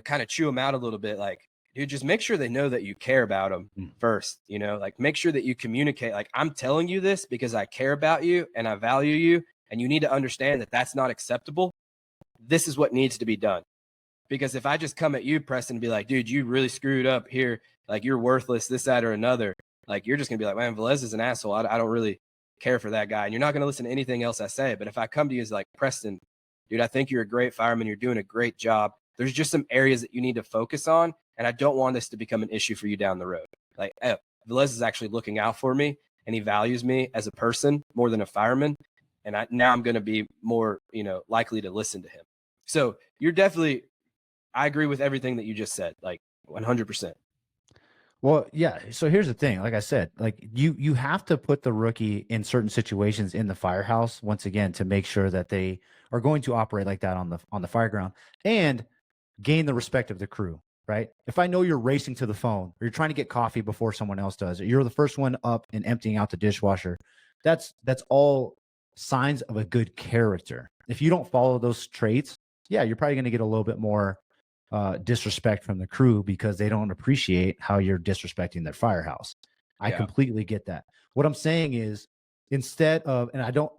kind of chew them out a little bit, like, dude, just make sure they know that you care about them first, like, make sure that you communicate, like, I'm telling you this because I care about you and I value you, and you need to understand that that's not acceptable. This is what needs to be done. Because if I just come at you, Preston, and be like, dude, you really screwed up here, like, you're worthless, this, that, or another, like, you're just gonna be like, man, Velez is an asshole. I don't really care for that guy. And you're not gonna listen to anything else I say. But if I come to you as like, Preston, dude, I think you're a great fireman. You're doing a great job. There's just some areas that you need to focus on. And I don't want this to become an issue for you down the road. Like, Velez is actually looking out for me, and he values me as a person more than a fireman. And now I'm going to be more, likely to listen to him. So you're definitely, I agree with everything that you just said, like 100%. Well, yeah. So here's the thing. Like I said, like you have to put the rookie in certain situations in the firehouse, once again, to make sure that they are going to operate like that on the fire ground and gain the respect of the crew, right? If I know you're racing to the phone, or you're trying to get coffee before someone else does, or you're the first one up and emptying out the dishwasher, that's all signs of a good character. If you don't follow those traits, yeah, you're probably going to get a little bit more disrespect from the crew, because they don't appreciate how you're disrespecting their firehouse. I completely get that. What I'm saying is, instead of, and I don't,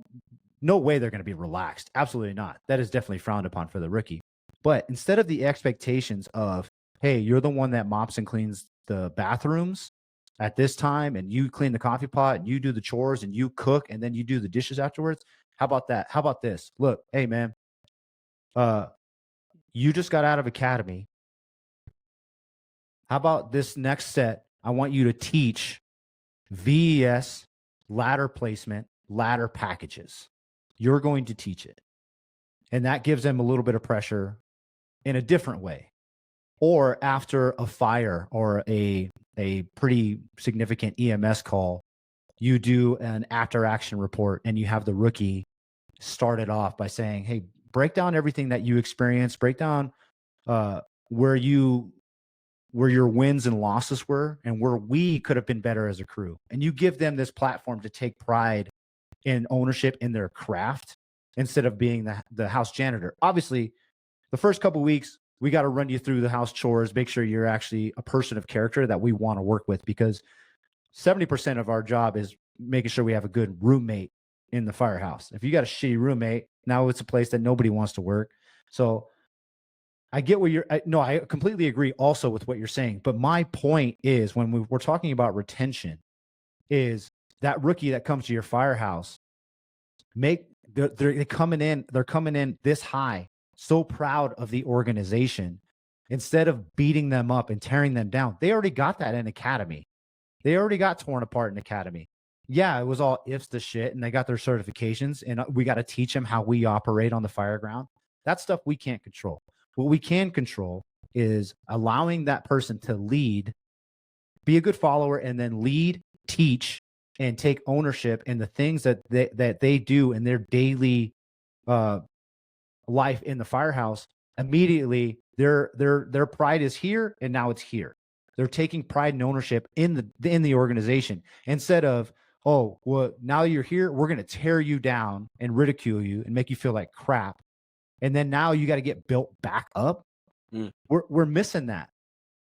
no way they're going to be relaxed. Absolutely not. That is definitely frowned upon for the rookie. But instead of the expectations of, hey, you're the one that mops and cleans the bathrooms at this time, and you clean the coffee pot, and you do the chores, and you cook, and then you do the dishes afterwards. How about that? How about this? Look, hey, man, you just got out of academy. How about this next set? I want you to teach VES, ladder placement, ladder packages. You're going to teach it. And that gives them a little bit of pressure in a different way. Or after a fire or a pretty significant EMS call, you do an after action report, and you have the rookie start it off by saying, hey, break down everything that you experienced, break down where your wins and losses were, and where we could have been better as a crew. And you give them this platform to take pride in ownership in their craft, instead of being the house janitor. Obviously, the first couple of weeks, we got to run you through the house chores, make sure you're actually a person of character that we want to work with, because 70% of our job is making sure we have a good roommate in the firehouse. If you got a shitty roommate, now it's a place that nobody wants to work. So I get what I completely agree also with what you're saying. But my point is, when we're talking about retention, is that rookie that comes to your firehouse, they're coming in this high, so proud of the organization, instead of beating them up and tearing them down. They already got that in academy. They already got torn apart in academy. Yeah, it was all ifs to shit, and they got their certifications, and we got to teach them how we operate on the fire ground. That stuff we can't control. What we can control is allowing that person to lead, be a good follower, and then lead, teach, and take ownership in the things that they do in their daily uh, life in the firehouse. Immediately, their pride is here, and now it's here. They're taking pride and ownership in the organization instead of, oh, well, now you're here, we're going to tear you down and ridicule you and make you feel like crap, and then now you got to get built back up. Mm. We're missing that.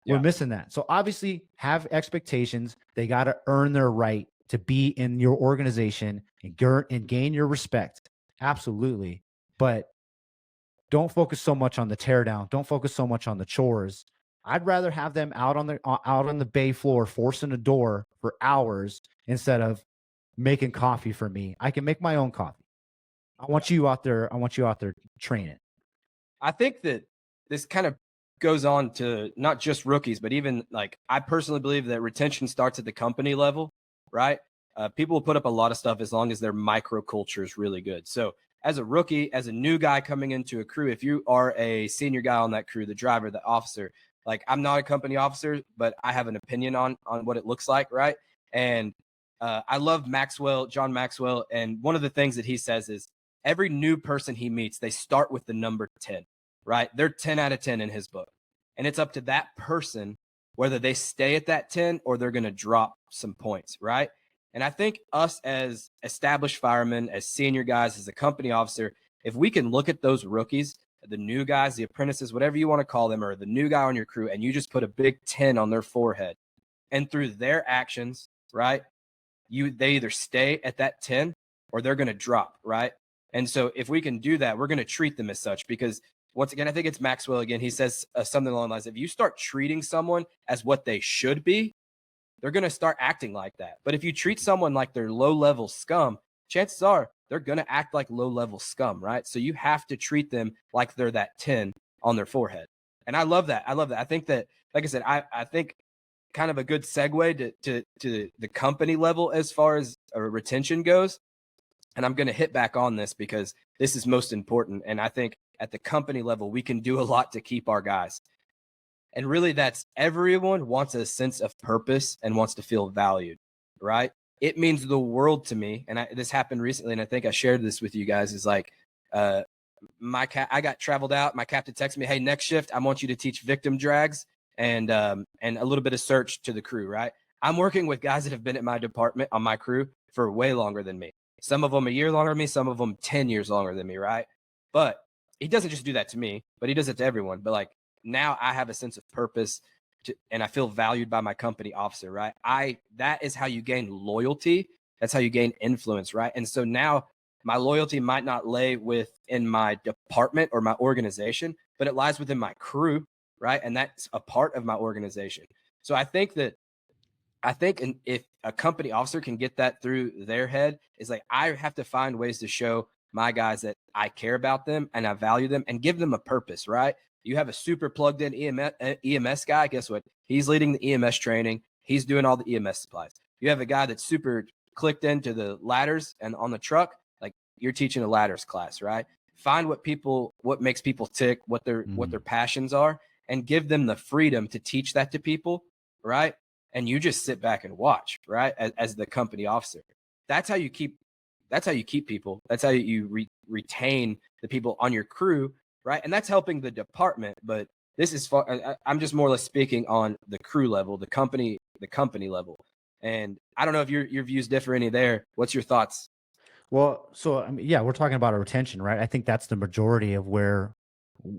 We're Yeah. missing that. So obviously, have expectations. They got to earn their right to be in your organization and gain your respect. Absolutely, but don't focus so much on the teardown. Don't focus so much on the chores. I'd rather have them out on the bay floor forcing a door for hours instead of making coffee for me. I can make my own coffee. I want you out there. I want you out there training. I think that this kind of goes on to not just rookies, but even like I personally believe that retention starts at the company level, right? People will put up a lot of stuff as long as their microculture is really good. So as a rookie, as a new guy coming into a crew, if you are a senior guy on that crew, the driver, the officer, like I'm not a company officer, but I have an opinion on what it looks like, right? And I love Maxwell, John Maxwell, and one of the things that he says is every new person he meets, they start with the number 10, right? They're 10 out of 10 in his book. And it's up to that person whether they stay at that 10 or they're going to drop some points, right? And I think us as established firemen, as senior guys, as a company officer, if we can look at those rookies, the new guys, the apprentices, whatever you want to call them, or the new guy on your crew, and you just put a big 10 on their forehead, and through their actions, right, they either stay at that 10 or they're going to drop, right? And so if we can do that, we're going to treat them as such because once again, I think it's Maxwell again. He says something along the lines, if you start treating someone as what they should be, they're going to start acting like that. But if you treat someone like they're low level scum, chances are they're going to act like low level scum, right? So you have to treat them like they're that 10 on their forehead. And I love that. I love that. I think that, like I said, I think kind of a good segue to the company level as far as retention goes. And I'm going to hit back on this because this is most important. And I think at the company level, we can do a lot to keep our guys. And really, that's everyone wants a sense of purpose and wants to feel valued, right? It means the world to me. And this happened recently, and I think I shared this with you guys. Is like, I got traveled out. My captain texted me, "Hey, next shift, I want you to teach victim drags and a little bit of search to the crew." Right? I'm working with guys that have been at my department on my crew for way longer than me. Some of them a year longer than me. Some of them 10 years longer than me. Right? But he doesn't just do that to me, but he does it to everyone. But like, now I have a sense of purpose and I feel valued by my company officer, right? That is how you gain loyalty. That's how you gain influence, right? And so now my loyalty might not lay within my department or my organization, but it lies within my crew, right? And that's a part of my organization. So I think if a company officer can get that through their head, is like I have to find ways to show my guys that I care about them and I value them and give them a purpose, right? You have a super plugged in EMS guy. Guess what? He's leading the EMS training. He's doing all the EMS supplies. You have a guy that's super clicked into the ladders and on the truck. Like you're teaching a ladders class, right? Find what makes people tick, what their passions are, and give them the freedom to teach that to people, right? And you just sit back and watch, right? As the company officer. That's how you keep people. That's how you retain the people on your crew, right? And that's helping the department. But this is I'm just more or less speaking on the crew level, the company level. And I don't know if your views differ any there. What's your thoughts? Well, so I mean, yeah, we're talking about a retention, right? I think that's the majority of where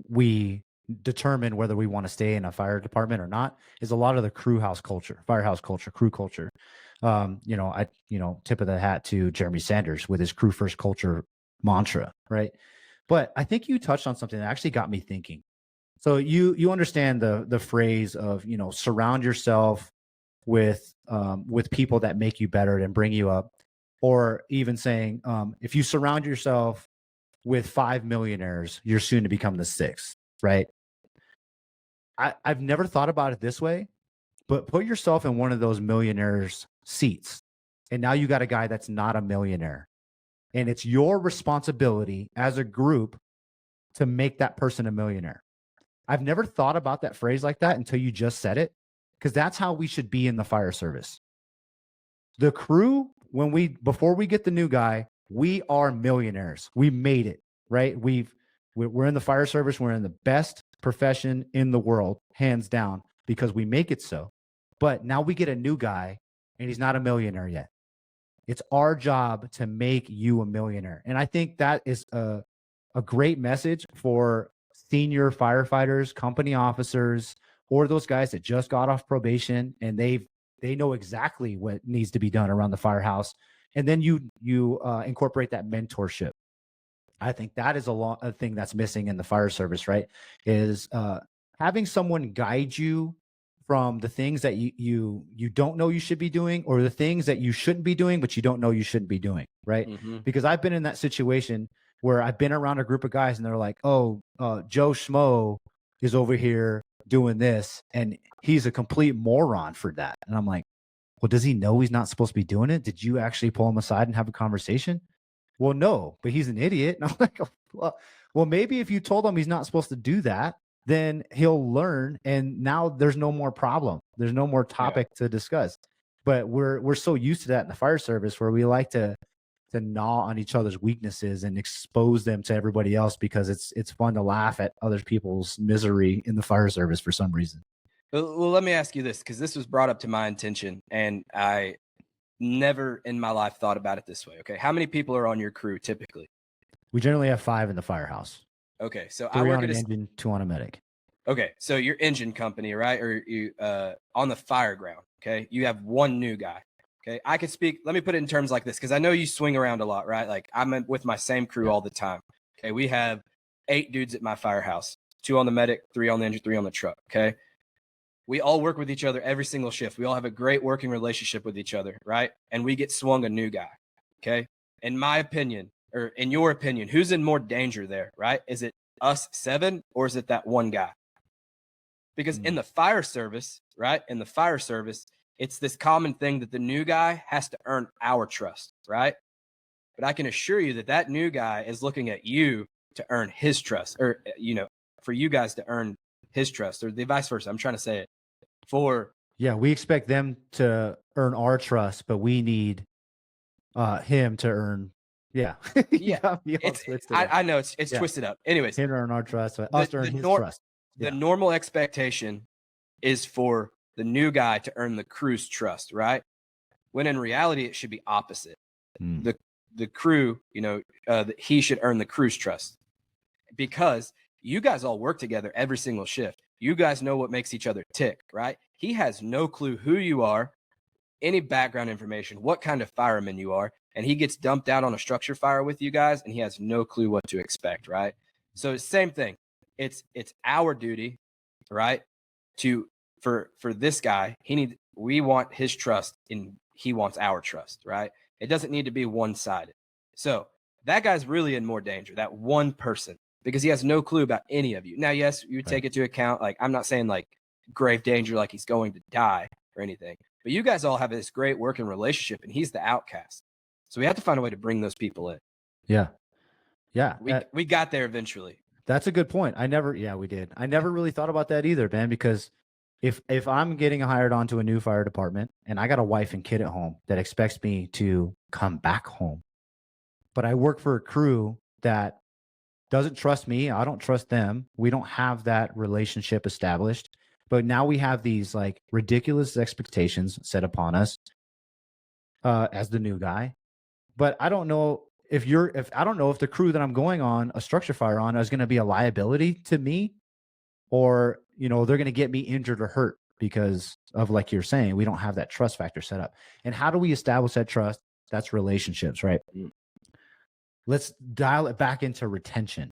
we determine whether we want to stay in a fire department or not. Is a lot of the firehouse culture, crew culture. Tip of the hat to Jeremy Sanders with his crew first culture mantra, right? But I think you touched on something that actually got me thinking. So you understand the phrase of surround yourself with people that make you better and bring you up, or even saying if you surround yourself with 5 millionaires, you're soon to become the sixth, right? I've never thought about it this way, but put yourself in one of those millionaires' seats. And now you got a guy that's not a millionaire. And it's your responsibility as a group to make that person a millionaire. I've never thought about that phrase like that until you just said it, because that's how we should be in the fire service. The crew, before we get the new guy, we are millionaires. We made it, right? We're in the fire service. We're in the best profession in the world, hands down, because we make it so. But now we get a new guy and he's not a millionaire yet. It's our job to make you a millionaire. And I think that is a great message for senior firefighters, company officers, or those guys that just got off probation and they know exactly what needs to be done around the firehouse. And then you incorporate that mentorship. I think that is a thing that's missing in the fire service, right? Is having someone guide you from the things that you don't know you should be doing, or the things that you shouldn't be doing, but you don't know you shouldn't be doing, right? Mm-hmm. Because I've been in that situation where I've been around a group of guys and they're like, oh, Joe Schmo is over here doing this and he's a complete moron for that. And I'm like, well, does he know he's not supposed to be doing it? Did you actually pull him aside and have a conversation? Well, no, but he's an idiot. And I'm like, well, maybe if you told him he's not supposed to do that, then he'll learn. And now there's no more problem. There's no more topic to discuss. But we're so used to that in the fire service where we like to gnaw on each other's weaknesses and expose them to everybody else because it's fun to laugh at other people's misery in the fire service for some reason. Well, let me ask you this, because this was brought up to my attention and I never in my life thought about it this way. Okay. How many people are on your crew typically? We generally have 5 in the firehouse. Okay. So 3 I work on at an engine, 2 on a medic. Okay. So your engine company, right? Or you on the fire ground. Okay. You have one new guy. Okay. I could speak, let me put it in terms like this, because I know you swing around a lot, right? Like I'm with my same crew all the time. Okay. We have 8 dudes at my firehouse, 2 on the medic, 3 on the engine, 3 on the truck. Okay. We all work with each other every single shift. We all have a great working relationship with each other, right? And we get swung a new guy. Okay. In my opinion, or in your opinion, who's in more danger there, right? Is it us 7 or is it that one guy? Because in the fire service, right? In the fire service, it's this common thing that the new guy has to earn our trust, right? But I can assure you that that new guy is looking at you to earn his trust, or, for you guys to earn his trust, or the vice versa. I'm trying to say it we expect them to earn our trust, but we need him to earn. Yeah. I know it's twisted up. Anyways, him to earn our trust, but us to earn his trust. The normal expectation is for the new guy to earn the crew's trust, right? When in reality, it should be opposite. The crew, he should earn the crew's trust, because you guys all work together every single shift. You guys know what makes each other tick, right? He has no clue who you are, any background information, what kind of fireman you are, and he gets dumped out on a structure fire with you guys, and he has no clue what to expect, right? So same thing. It's our duty, right? For this guy, we want his trust and he wants our trust, right? It doesn't need to be one-sided. So that guy's really in more danger, that one person, because he has no clue about any of you. Now, yes, you take it to account. Like, I'm not saying like grave danger, like he's going to die or anything, but you guys all have this great working relationship and he's the outcast. So we have to find a way to bring those people in. Yeah. We got there eventually. That's a good point. We did. I never really thought about that either, man, because if I'm getting hired onto a new fire department and I got a wife and kid at home that expects me to come back home, but I work for a crew that doesn't trust me, I don't trust them, we don't have that relationship established, but now we have these like ridiculous expectations set upon us as the new guy. But I don't know if the crew that I'm going on a structure fire on is going to be a liability to me, or they're going to get me injured or hurt because of, like you're saying, we don't have that trust factor set up. And how do we establish that trust? That's relationships, right? Let's dial it back into retention.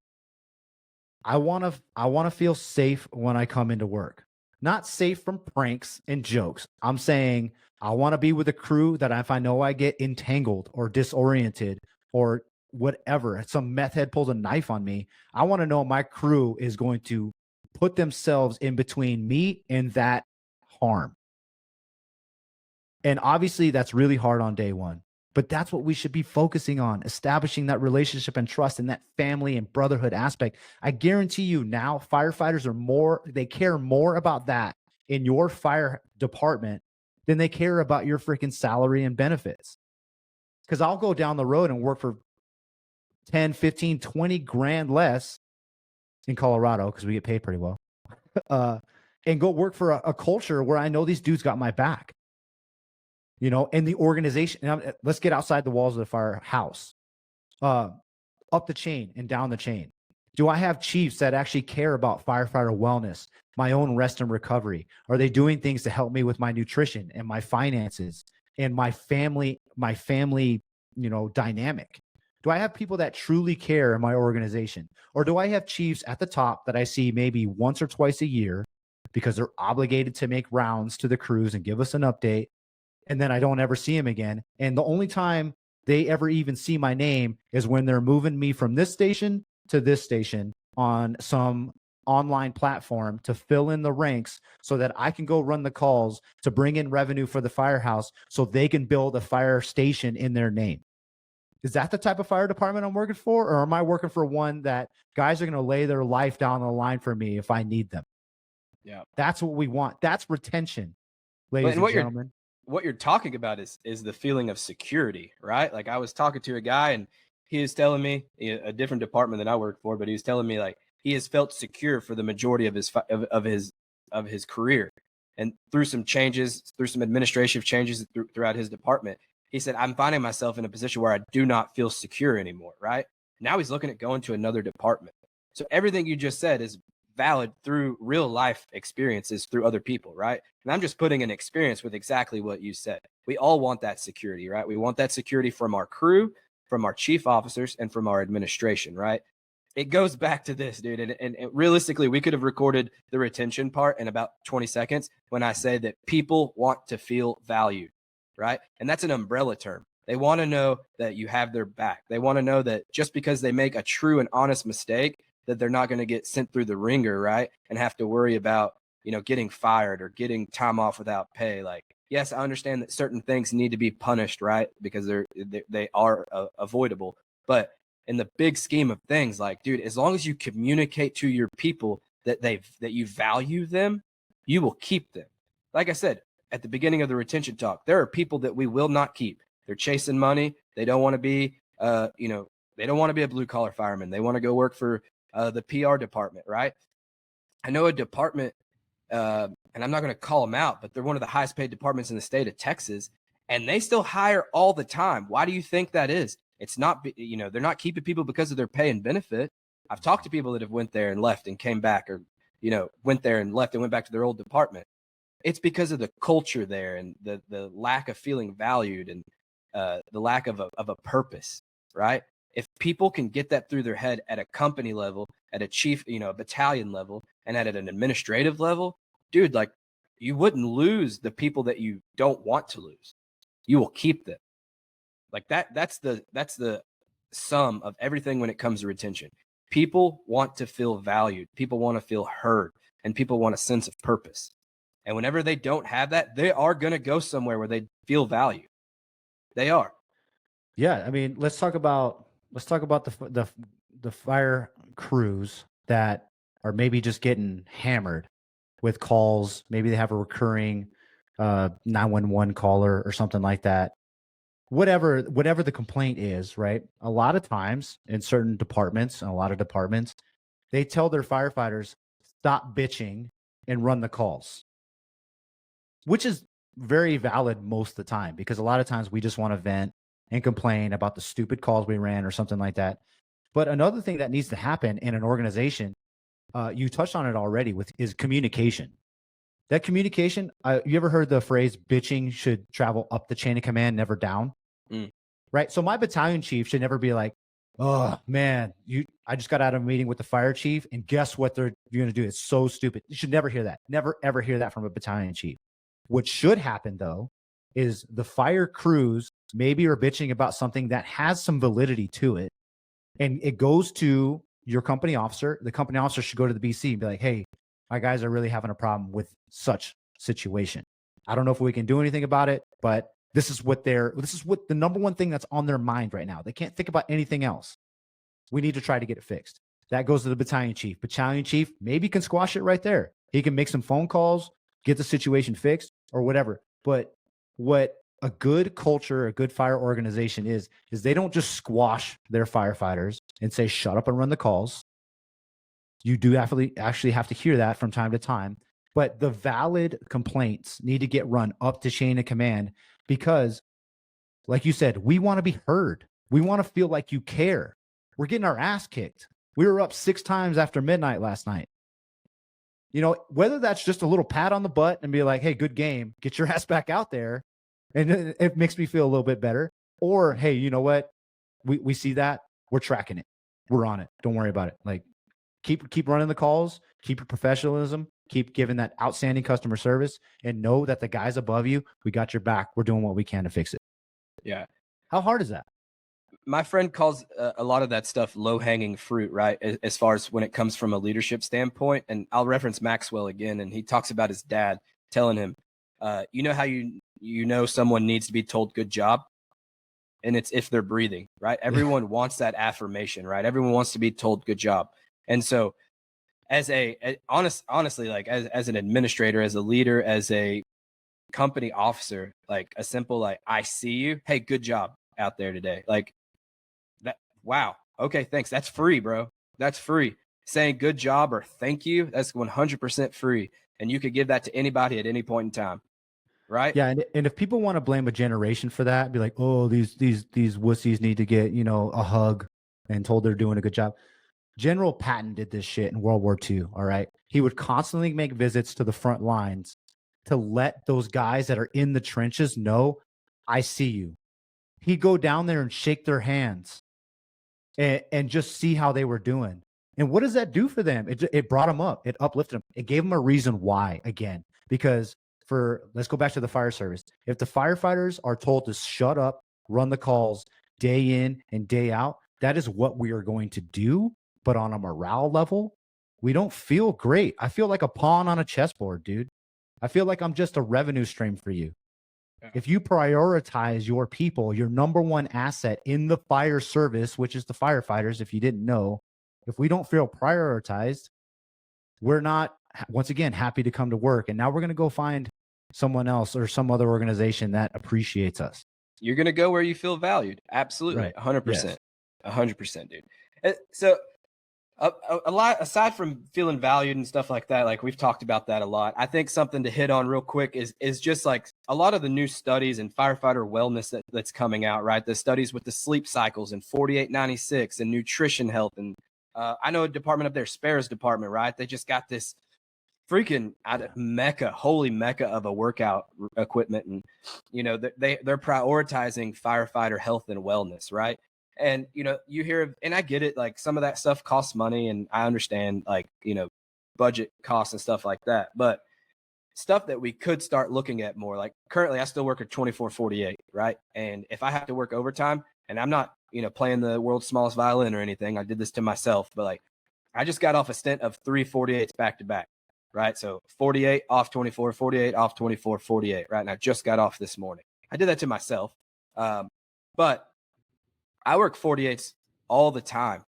I want to feel safe when I come into work. Not safe from pranks and jokes. I'm saying I want to be with a crew that if I know I get entangled or disoriented or whatever, some meth head pulls a knife on me, I want to know my crew is going to put themselves in between me and that harm. And obviously that's really hard on day one, but that's what we should be focusing on, establishing that relationship and trust and that family and brotherhood aspect. I guarantee you now firefighters they care more about that in your fire department than they care about your freaking salary and benefits. Because I'll go down the road and work for 10, 15, 20 grand less in Colorado because we get paid pretty well, and go work for a culture where I know these dudes got my back, and the organization. And let's get outside the walls of the firehouse, up the chain and down the chain. Do I have chiefs that actually care about firefighter wellness, my own rest and recovery? Are they doing things to help me with my nutrition and my finances and my family, dynamic? Do I have people that truly care in my organization? Or do I have chiefs at the top that I see maybe once or twice a year because they're obligated to make rounds to the crews and give us an update, and then I don't ever see them again? And the only time they ever even see my name is when they're moving me from this station to this station on some online platform to fill in the ranks so that I can go run the calls to bring in revenue for the firehouse so they can build a fire station in their name. Is that the type of fire department I'm working for? Or am I working for one that guys are going to lay their life down the line for me if I need them? Yeah. That's what we want. That's retention, ladies and gentlemen. What you're talking about is the feeling of security, right? Like I was talking to a guy and he was telling me, a different department than I work for, but he was telling me like he has felt secure for the majority of his career. And through some changes, through some administrative changes throughout his department, he said, I'm finding myself in a position where I do not feel secure anymore, right? Now he's looking at going to another department. So everything you just said is valid through real life experiences through other people, right? And I'm just putting an experience with exactly what you said. We all want that security, right? We want that security from our crew, from our chief officers, and from our administration, right? It goes back to this, dude. And realistically, we could have recorded the retention part in about 20 seconds when I say that people want to feel valued, right? And that's an umbrella term. They want to know that you have their back. They want to know that just because they make a true and honest mistake, that they're not going to get sent through the ringer, right? And have to worry about, getting fired or getting time off without pay. Like, yes, I understand that certain things need to be punished, right? Because they are avoidable. But in the big scheme of things, like, dude, as long as you communicate to your people that you value them, you will keep them. Like I said at the beginning of the retention talk, there are people that we will not keep. They're chasing money. They don't want to be, they don't want to be a blue collar fireman. They want to go work for the PR department, right? I know a department, and I'm not going to call them out, but they're one of the highest paid departments in the state of Texas, and they still hire all the time. Why do you think that is? It's not, they're not keeping people because of their pay and benefit. I've talked to people that have went there and left and came back, or, went there and left and went back to their old department. It's because of the culture there and the lack of feeling valued and the lack of a purpose, right? If people can get that through their head at a company level, at a chief, a battalion level, and at an administrative level, dude, like you wouldn't lose the people that you don't want to lose. You will keep them. Like that's the sum of everything when it comes to retention. People want to feel valued. People want to feel heard, and people want a sense of purpose. And whenever they don't have that, they are going to go somewhere where they feel valued. They are. Yeah, I mean, let's talk about the fire crews that are maybe just getting hammered with calls. Maybe they have a recurring 911 caller or something like that. Whatever the complaint is, right? A lot of times in certain departments, and a lot of departments, they tell their firefighters, stop bitching and run the calls, which is very valid most of the time, because a lot of times we just want to vent and complain about the stupid calls we ran or something like that. But another thing that needs to happen in an organization, you touched on it already, is communication. That communication, you ever heard the phrase bitching should travel up the chain of command, never down? Right? So my battalion chief should never be like, oh man, I just got out of a meeting with the fire chief and guess what they're going to do? It's so stupid. You should never hear that. Never, ever hear that from a battalion chief. What should happen though, is the fire crews maybe are bitching about something that has some validity to it. And it goes to your company officer. The company officer should go to the BC and be like, hey, my guys are really having a problem with such situation. I don't know if we can do anything about it, but this is what the number one thing that's on their mind right now. They can't think about anything else. We need to try to get it fixed. That goes to the battalion chief. Battalion chief maybe can squash it right there. He can make some phone calls, get the situation fixed or whatever. But what a good culture, a good fire organization is they don't just squash their firefighters and say, shut up and run the calls. You do actually have to hear that from time to time. But the valid complaints need to get run up the chain of command because, like you said, we want to be heard. We want to feel like you care. We're getting our ass kicked. We were up 6 times after midnight last night. You know, whether that's just a little pat on the butt and be like, hey, good game, get your ass back out there. And it makes me feel a little bit better. Or, hey, you know what? We see that. We're tracking it. We're on it. Don't worry about it. Like, keep running the calls, keep your professionalism, keep giving that outstanding customer service, and know that the guys above you, we got your back. We're doing what we can to fix it. Yeah. How hard is that? My friend calls a lot of that stuff low-hanging fruit, right? As far as when it comes from a leadership standpoint. And I'll reference Maxwell again, and he talks about his dad telling him, you know how you know someone needs to be told good job? And it's if they're breathing, right? Everyone wants that affirmation, right? Everyone wants to be told good job. And so honestly, like as an administrator, as a leader, as a company officer, like a simple, like, I see you. Hey, good job out there today. Like that. Wow. Okay. Thanks. That's free, bro. That's free. Saying good job or thank you. That's 100% free. And you could give that to anybody at any point in time. Right. Yeah. And if people want to blame a generation for that, be like, oh, these wussies need to get, you know, a hug and told they're doing a good job. General Patton did this shit in World War II. All right. He would constantly make visits to the front lines to let those guys that are in the trenches know, I see you. He'd go down there and shake their hands and just see how they were doing. And what does that do for them? It brought them up. It uplifted them. It gave them a reason why, again, because let's go back to the fire service. If the firefighters are told to shut up, run the calls day in and day out, that is what we are going to do. But on a morale level, we don't feel great. I feel like a pawn on a chessboard, dude. I feel like I'm just a revenue stream for you. Yeah. If you prioritize your people, your number one asset in the fire service, which is the firefighters, if you didn't know, if we don't feel prioritized, we're not, once again, happy to come to work. And now we're going to go find someone else or some other organization that appreciates us. You're going to go where you feel valued. Absolutely. Right. 100%. Yes. 100%, dude. So a lot aside from feeling valued and stuff like that, like we've talked about that a lot. I think something to hit on real quick is just like a lot of the new studies in firefighter wellness that's coming out, right? The studies with the sleep cycles and 4896 and nutrition health. And I know a department up there, spares department, right? They just got this freaking holy mecca of a workout equipment. And, you know, they're prioritizing firefighter health and wellness, right? And, you know, you hear, and I get it, like some of that stuff costs money and I understand, like, you know, budget costs and stuff like that, but stuff that we could start looking at more. Like currently I still work at 24/48, right? And if I have to work overtime, and I'm not, you know, playing the world's smallest violin or anything, I did this to myself, but like I just got off a stint of 3 48s back to back, right? So 48 off 24, 48 off 24, 48, right? And I just got off this morning. I did that to myself. But I work 48s all the time.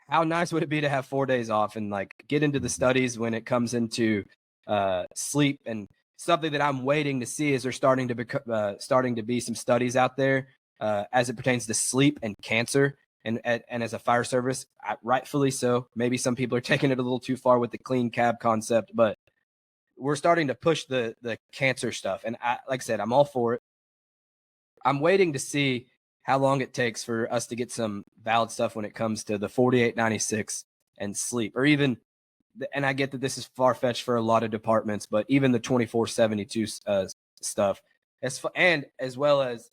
How nice would it be to have 4 days off and like get into the studies when it comes into sleep? And something that I'm waiting to see is there's starting to be some studies out there as it pertains to sleep and cancer. And as a fire service, rightfully so. Maybe some people are taking it a little too far with the clean cab concept, but we're starting to push the cancer stuff. And like I said, I'm all for it. I'm waiting to see how long it takes for us to get some valid stuff when it comes to the 4896 and sleep, or even, and I get that this is far-fetched for a lot of departments, but even the 2472 stuff, as well as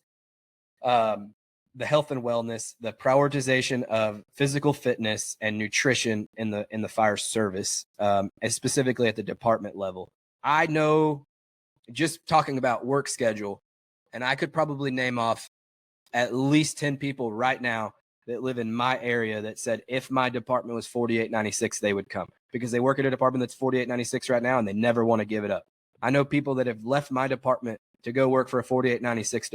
the health and wellness, the prioritization of physical fitness and nutrition in the fire service, and specifically at the department level. I know, just talking about work schedule, and I could probably name off at least 10 people right now that live in my area that said if my department was 4896, they would come, because they work at a department that's 4896 right now and they never want to give it up. I know people that have left my department to go work for a 4896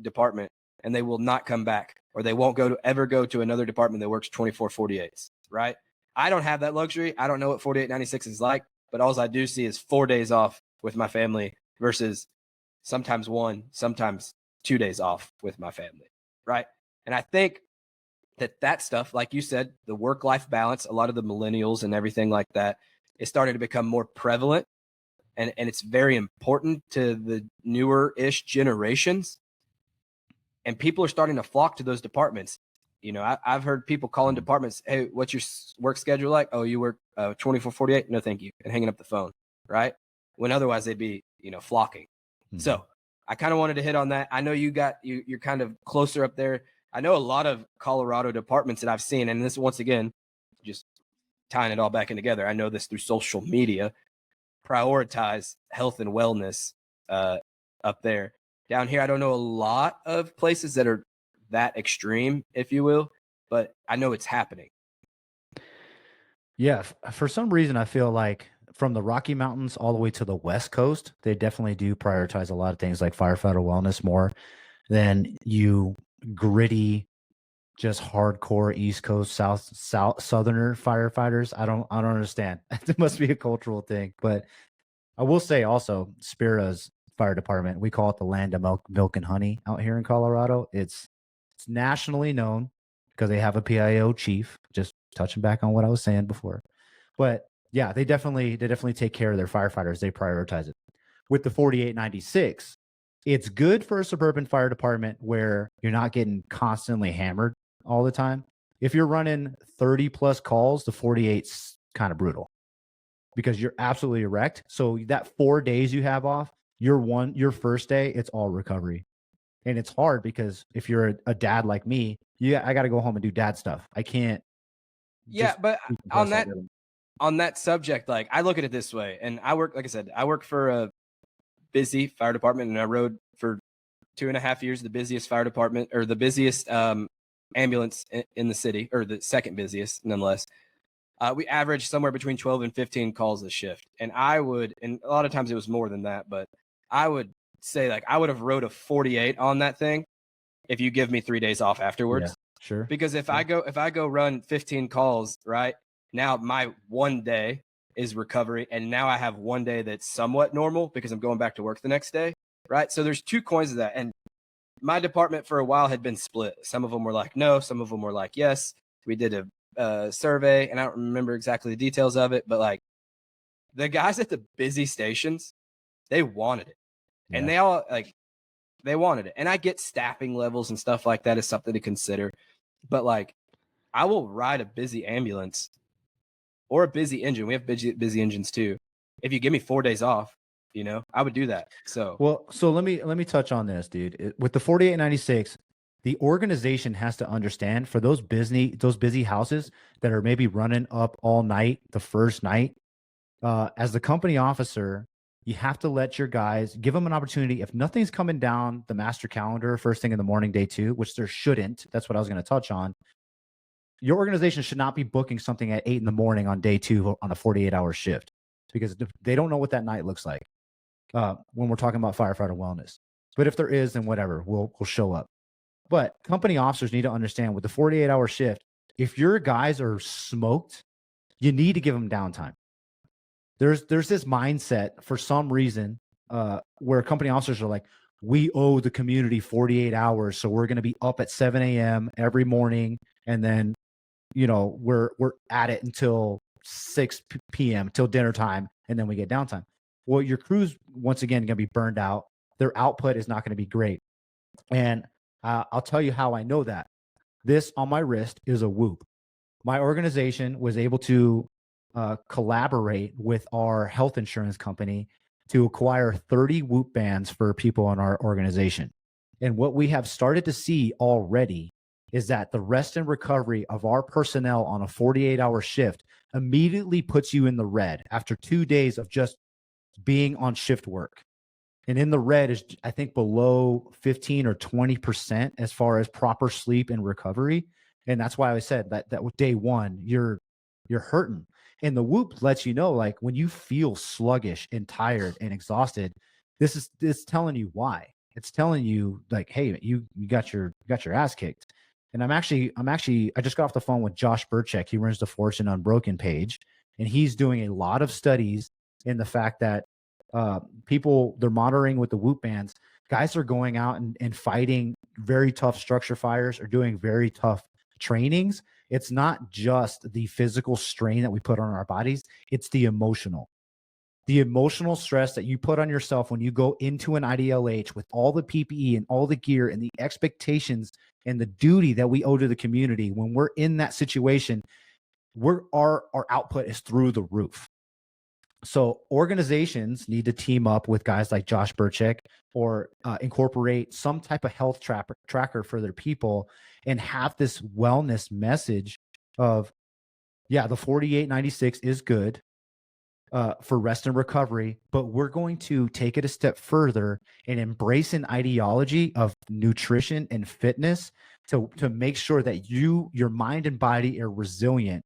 department, and they will not come back, or they won't ever go to another department that works 24/48s, right? I don't have that luxury. I don't know what 4896 is like, but all I do see is 4 days off with my family versus sometimes 1, sometimes 2 days off with my family, right? And I think that stuff, like you said, the work-life balance, a lot of the millennials and everything like that is starting to become more prevalent, and it's very important to the newer-ish generations, and people are starting to flock to those departments. You know, I've heard people calling departments, hey, what's your work schedule like? Oh, you work 24/48? No, thank you. And hanging up the phone, right? When otherwise they'd be, flocking. So I kind of wanted to hit on that. I know you're kind of closer up there. I know a lot of Colorado departments that I've seen, and this, once again, just tying it all back in together. I know this through social media, prioritize health and wellness up there. Down here, I don't know a lot of places that are that extreme, if you will, but I know it's happening. Yeah, for some reason, I feel like from the Rocky Mountains all the way to the West Coast, they definitely do prioritize a lot of things like firefighter wellness more than you gritty, just hardcore East Coast, Southerner firefighters. I don't understand. It must be a cultural thing, but I will say also, Spira's fire department, we call it the land of milk and honey out here in Colorado. It's nationally known because they have a PIO chief. Just touching back on what I was saying before, but yeah, they definitely take care of their firefighters. They prioritize it. With the 4896, it's good for a suburban fire department where you're not getting constantly hammered all the time. If you're running 30 plus calls, the 48's kind of brutal because you're absolutely wrecked. So that 4 days you have off, your first day, it's all recovery. And it's hard because if you're a dad like me, I got to go home and do dad stuff. I can't. Yeah, but on that subject, like, I look at it this way, and like I said, I work for a busy fire department, and I rode for 2.5 years the busiest fire department, or the busiest ambulance in the city, or the second busiest, nonetheless. We averaged somewhere between 12 and 15 calls a shift. And and a lot of times it was more than that, but I would say, like, I would have rode a 48 on that thing if you give me 3 days off afterwards. Yeah, sure. Because if I go run 15 calls, right, now my 1 day is recovery, and now I have 1 day that's somewhat normal because I'm going back to work the next day, right? So there's two coins of that. And my department for a while had been split. Some of them were like no, some of them were like yes. We did a survey, and I don't remember exactly the details of it, but like the guys at the busy stations, they wanted it, and they wanted it. And I get staffing levels and stuff like that is something to consider, but like I will ride a busy ambulance or a busy engine. We have busy engines too. If you give me 4 days off, I would do that. So let me touch on this, dude. With the 4896, the organization has to understand for those busy houses that are maybe running up all night the first night. As the company officer, you have to let your guys give them an opportunity. If nothing's coming down the master calendar first thing in the morning, day 2, which there shouldn't. That's what I was going to touch on. Your organization should not be booking something at 8 in the morning on day 2 on a 48-hour shift because they don't know what that night looks like when we're talking about firefighter wellness. But if there is, then whatever, we'll show up. But company officers need to understand with the 48-hour shift, if your guys are smoked, you need to give them downtime. There's this mindset for some reason where company officers are like, we owe the community 48 hours, so we're going to be up at 7 a.m. every morning, and then we're at it until 6 p.m. till dinner time, and then we get downtime. Well, your crew's once again going to be burned out. Their output is not going to be great, and I'll tell you how I know that. This on my wrist is a Whoop. My organization was able to collaborate with our health insurance company to acquire 30 Whoop bands for people in our organization. And what we have started to see already is that the rest and recovery of our personnel on a 48-hour shift immediately puts you in the red after 2 days of just being on shift work. And in the red is, I think, below 15 or 20% as far as proper sleep and recovery. And that's why I said that with day 1, you're hurting. And the whoop lets you know, like, when you feel sluggish and tired and exhausted, this telling you why. It's telling you, like, hey, you got your ass kicked. And I just got off the phone with Josh Burchek. He runs the Fortune Unbroken page, and he's doing a lot of studies in the fact that people, they're monitoring with the whoop bands. Guys are going out and fighting very tough structure fires or doing very tough trainings. It's not just the physical strain that we put on our bodies, it's the emotional. The emotional stress that you put on yourself when you go into an IDLH with all the PPE and all the gear and the expectations and the duty that we owe to the community. When we're in that situation, our output is through the roof. So organizations need to team up with guys like Josh Burchek or incorporate some type of health tracker for their people and have this wellness message of, yeah, the 4896 is good for rest and recovery, but we're going to take it a step further and embrace an ideology of nutrition and fitness to make sure that your mind and body are resilient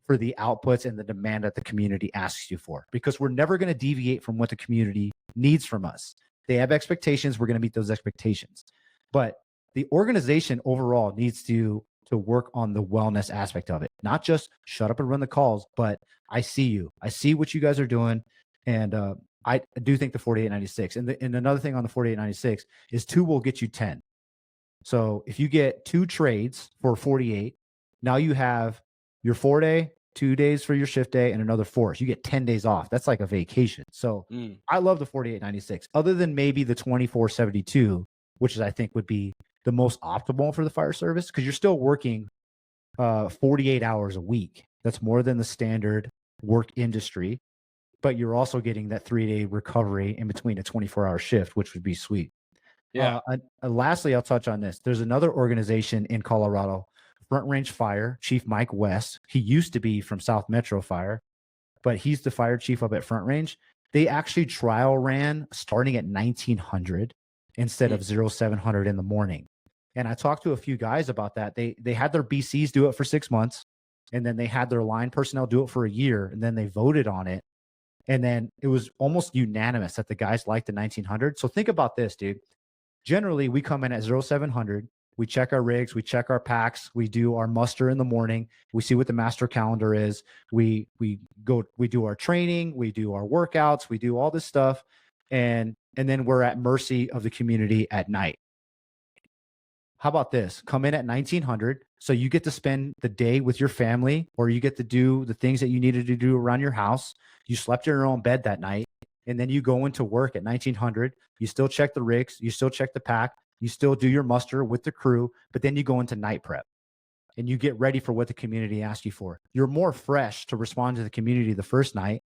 for the outputs and the demand that the community asks you for, because we're never going to deviate from what the community needs from us. They have expectations. We're going to meet those expectations, but the organization overall needs to work on the wellness aspect of it, not just shut up and run the calls, but I see you. I see what you guys are doing. And I do think the 4896 and another thing on the 4896 is 2 will get you 10. So if you get 2 trades for 48, now you have your 4-day, 2 days for your shift day, and another 4. So you get 10 days off. That's like a vacation. So I love the 4896, other than maybe the 2472, which is, I think, would be the most optimal for the fire service, because you're still working 48 hours a week. That's more than the standard work industry, but you're also getting that 3-day recovery in between a 24-hour shift, which would be sweet. Yeah. Lastly, I'll touch on this. There's another organization in Colorado, Front Range Fire, Chief Mike West. He used to be from South Metro Fire, but he's the fire chief up at Front Range. They actually trial ran starting at 1900 instead of 0700 in the morning. And I talked to a few guys about that. They had their BCs do it for 6 months, and then they had their line personnel do it for a year, and then they voted on it. And then it was almost unanimous that the guys liked the 1900. So think about this, dude. Generally, we come in at 0700. We check our rigs, we check our packs, we do our muster in the morning, we see what the master calendar is, we do our training, we do our workouts, we do all this stuff, and then we're at mercy of the community at night. How about this? Come in at 1900, so you get to spend the day with your family, or you get to do the things that you needed to do around your house. You slept in your own bed that night, and then you go into work at 1900. You still check the rigs, you still check the pack, you still do your muster with the crew, but then you go into night prep and you get ready for what the community asks you for. You're more fresh to respond to the community the first night,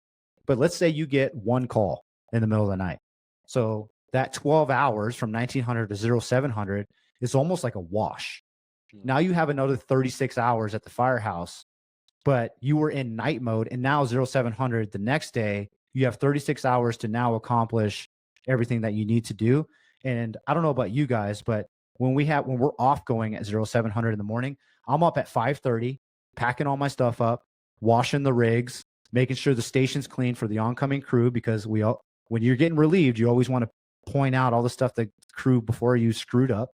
but let's say you get one call in the middle of the night. So that 12 hours from 1900 to 0700 is almost like a wash. Now you have another 36 hours at the firehouse, but you were in night mode, and now 0700 the next day, you have 36 hours to now accomplish everything that you need to do. And I don't know about you guys, but when we're off going at 0700 in the morning, I'm up at 5:30, packing all my stuff up, washing the rigs, making sure the station's clean for the oncoming crew, because when you're getting relieved, you always want to point out all the stuff the crew before you screwed up.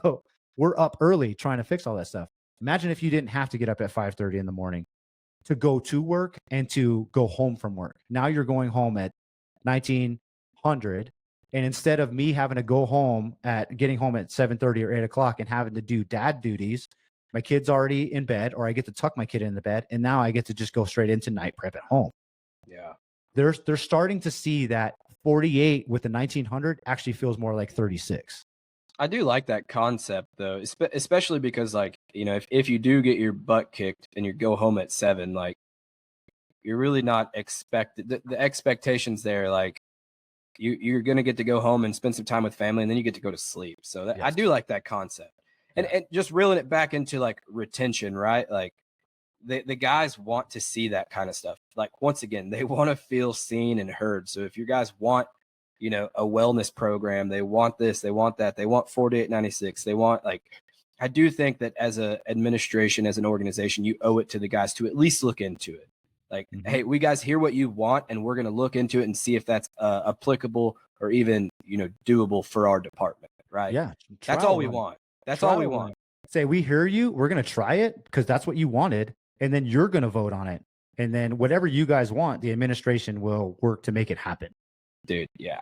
So we're up early trying to fix all that stuff. Imagine if you didn't have to get up at 5:30 in the morning to go to work and to go home from work. Now you're going home at 1900. And instead of me having to getting home at 7:30 or 8 o'clock and having to do dad duties, my kid's already in bed, or I get to tuck my kid in the bed, and now I get to just go straight into night prep at home. Yeah. They're starting to see that 48 with the 1900 actually feels more like 36. I do like that concept, though, especially because, like, you know, if you do get your butt kicked and you go home at 7, like, you're really not expected. The expectations there, like, you're going to get to go home and spend some time with family, and then you get to go to sleep. So yes. I do like that concept. And just reeling it back into, like, retention, right? Like, the guys want to see that kind of stuff. Like, once again, they want to feel seen and heard. So if you guys want, you know, a wellness program, they want this, they want that, they want 4896, they want, like, I do think that as an administration, as an organization, you owe it to the guys to at least look into it. Like, Mhm. hey, we guys hear what you want, and we're going to look into it and see if that's applicable or even, doable for our department, right? Yeah. That's Trial all we run. want. That's all we Trial want. run. Say, we hear you. We're going to try it because that's what you wanted. And then you're going to vote on it. And then whatever you guys want, the administration will work to make it happen. Dude, yeah.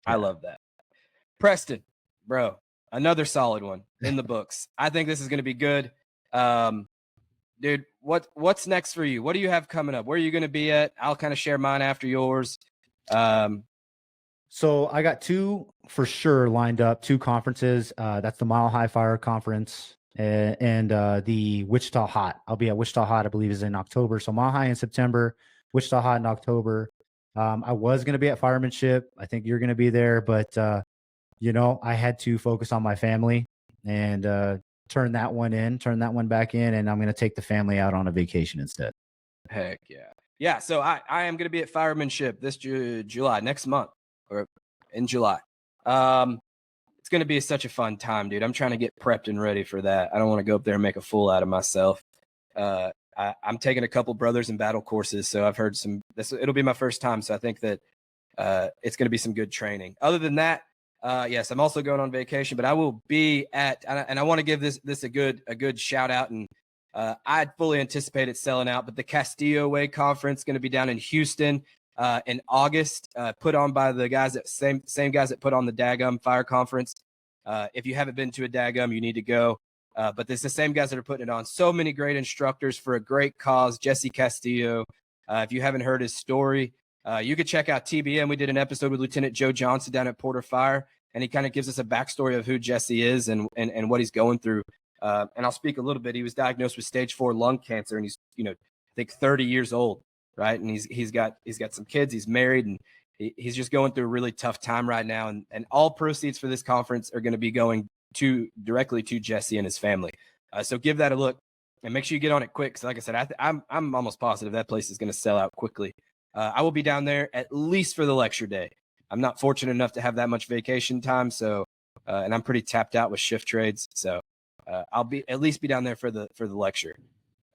I Yeah. love that. Preston, bro, another solid one in the books. I think this is going to be good. Dude, what's next for you? What do you have coming up? Where are you going to be at? I'll kind of share mine after yours. So I got two for sure lined up, two conferences. That's the Mile High Fire Conference and the Wichita Hot. I'll be at Wichita Hot, I believe, is in October. So Mile High in September, Wichita Hot in October. I was going to be at Firemanship. I think you're going to be there, but I had to focus on my family and turn that one back in, and I'm going to take the family out on a vacation instead. Heck yeah. Yeah, so I am going to be at Firemanship this July, next month, or in July. It's going to be such a fun time, dude. I'm trying to get prepped and ready for that. I don't want to go up there and make a fool out of myself. I'm taking a couple brothers in battle courses, so I've heard it'll be my first time, so I think that it's going to be some good training. Other than that, yes, I'm also going on vacation, but I will be and I want to give this a good shout out. And I fully anticipate it selling out, but the Castillo Way Conference going to be down in Houston in August, put on by the guys same guys that put on the Dagum Fire Conference. If you haven't been to a Dagum, you need to go. But it's the same guys that are putting it on. So many great instructors for a great cause. Jesse Castillo. If you haven't heard his story, you could check out TBN. We did an episode with Lieutenant Joe Johnson down at Porter Fire, and he kind of gives us a backstory of who Jesse is and what he's going through. And I'll speak a little bit. He was diagnosed with stage 4 lung cancer, and he's I think 30 years old, right? And he's got some kids. He's married, and he's just going through a really tough time right now. And all proceeds for this conference are going to be going directly to Jesse and his family. So give that a look and make sure you get on it quick. Because like I said, I'm almost positive that place is going to sell out quickly. I will be down there at least for the lecture day. I'm not fortunate enough to have that much vacation time, so and I'm pretty tapped out with shift trades, so I'll at least be down there for the lecture.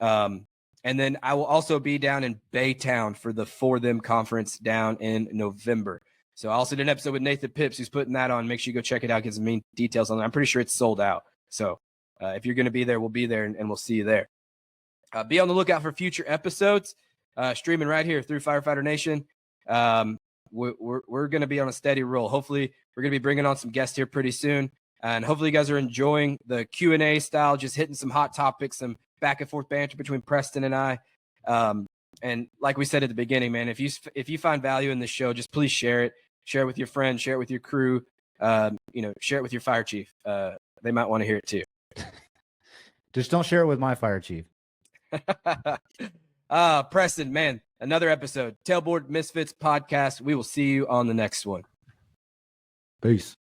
And then I will also be down in Baytown for the For Them conference down in November. So I also did an episode with Nathan Pips, who's putting that on. Make sure you go check it out, get some main details on it. I'm pretty sure it's sold out. So if you're going to be there, we'll be there, and we'll see you there. Be on the lookout for future episodes. Streaming right here through Firefighter Nation. We're going to be on a steady roll. Hopefully, we're going to be bringing on some guests here pretty soon, and hopefully, you guys are enjoying the Q&A style, just hitting some hot topics, some back and forth banter between Preston and I. And like we said at the beginning, man, if you find value in this show, just please share it. Share it with your friends. Share it with your crew. Share it with your fire chief. They might want to hear it too. Just don't share it with my fire chief. Preston, man, another episode. Tailboard Misfits podcast. We will see you on the next one. Peace.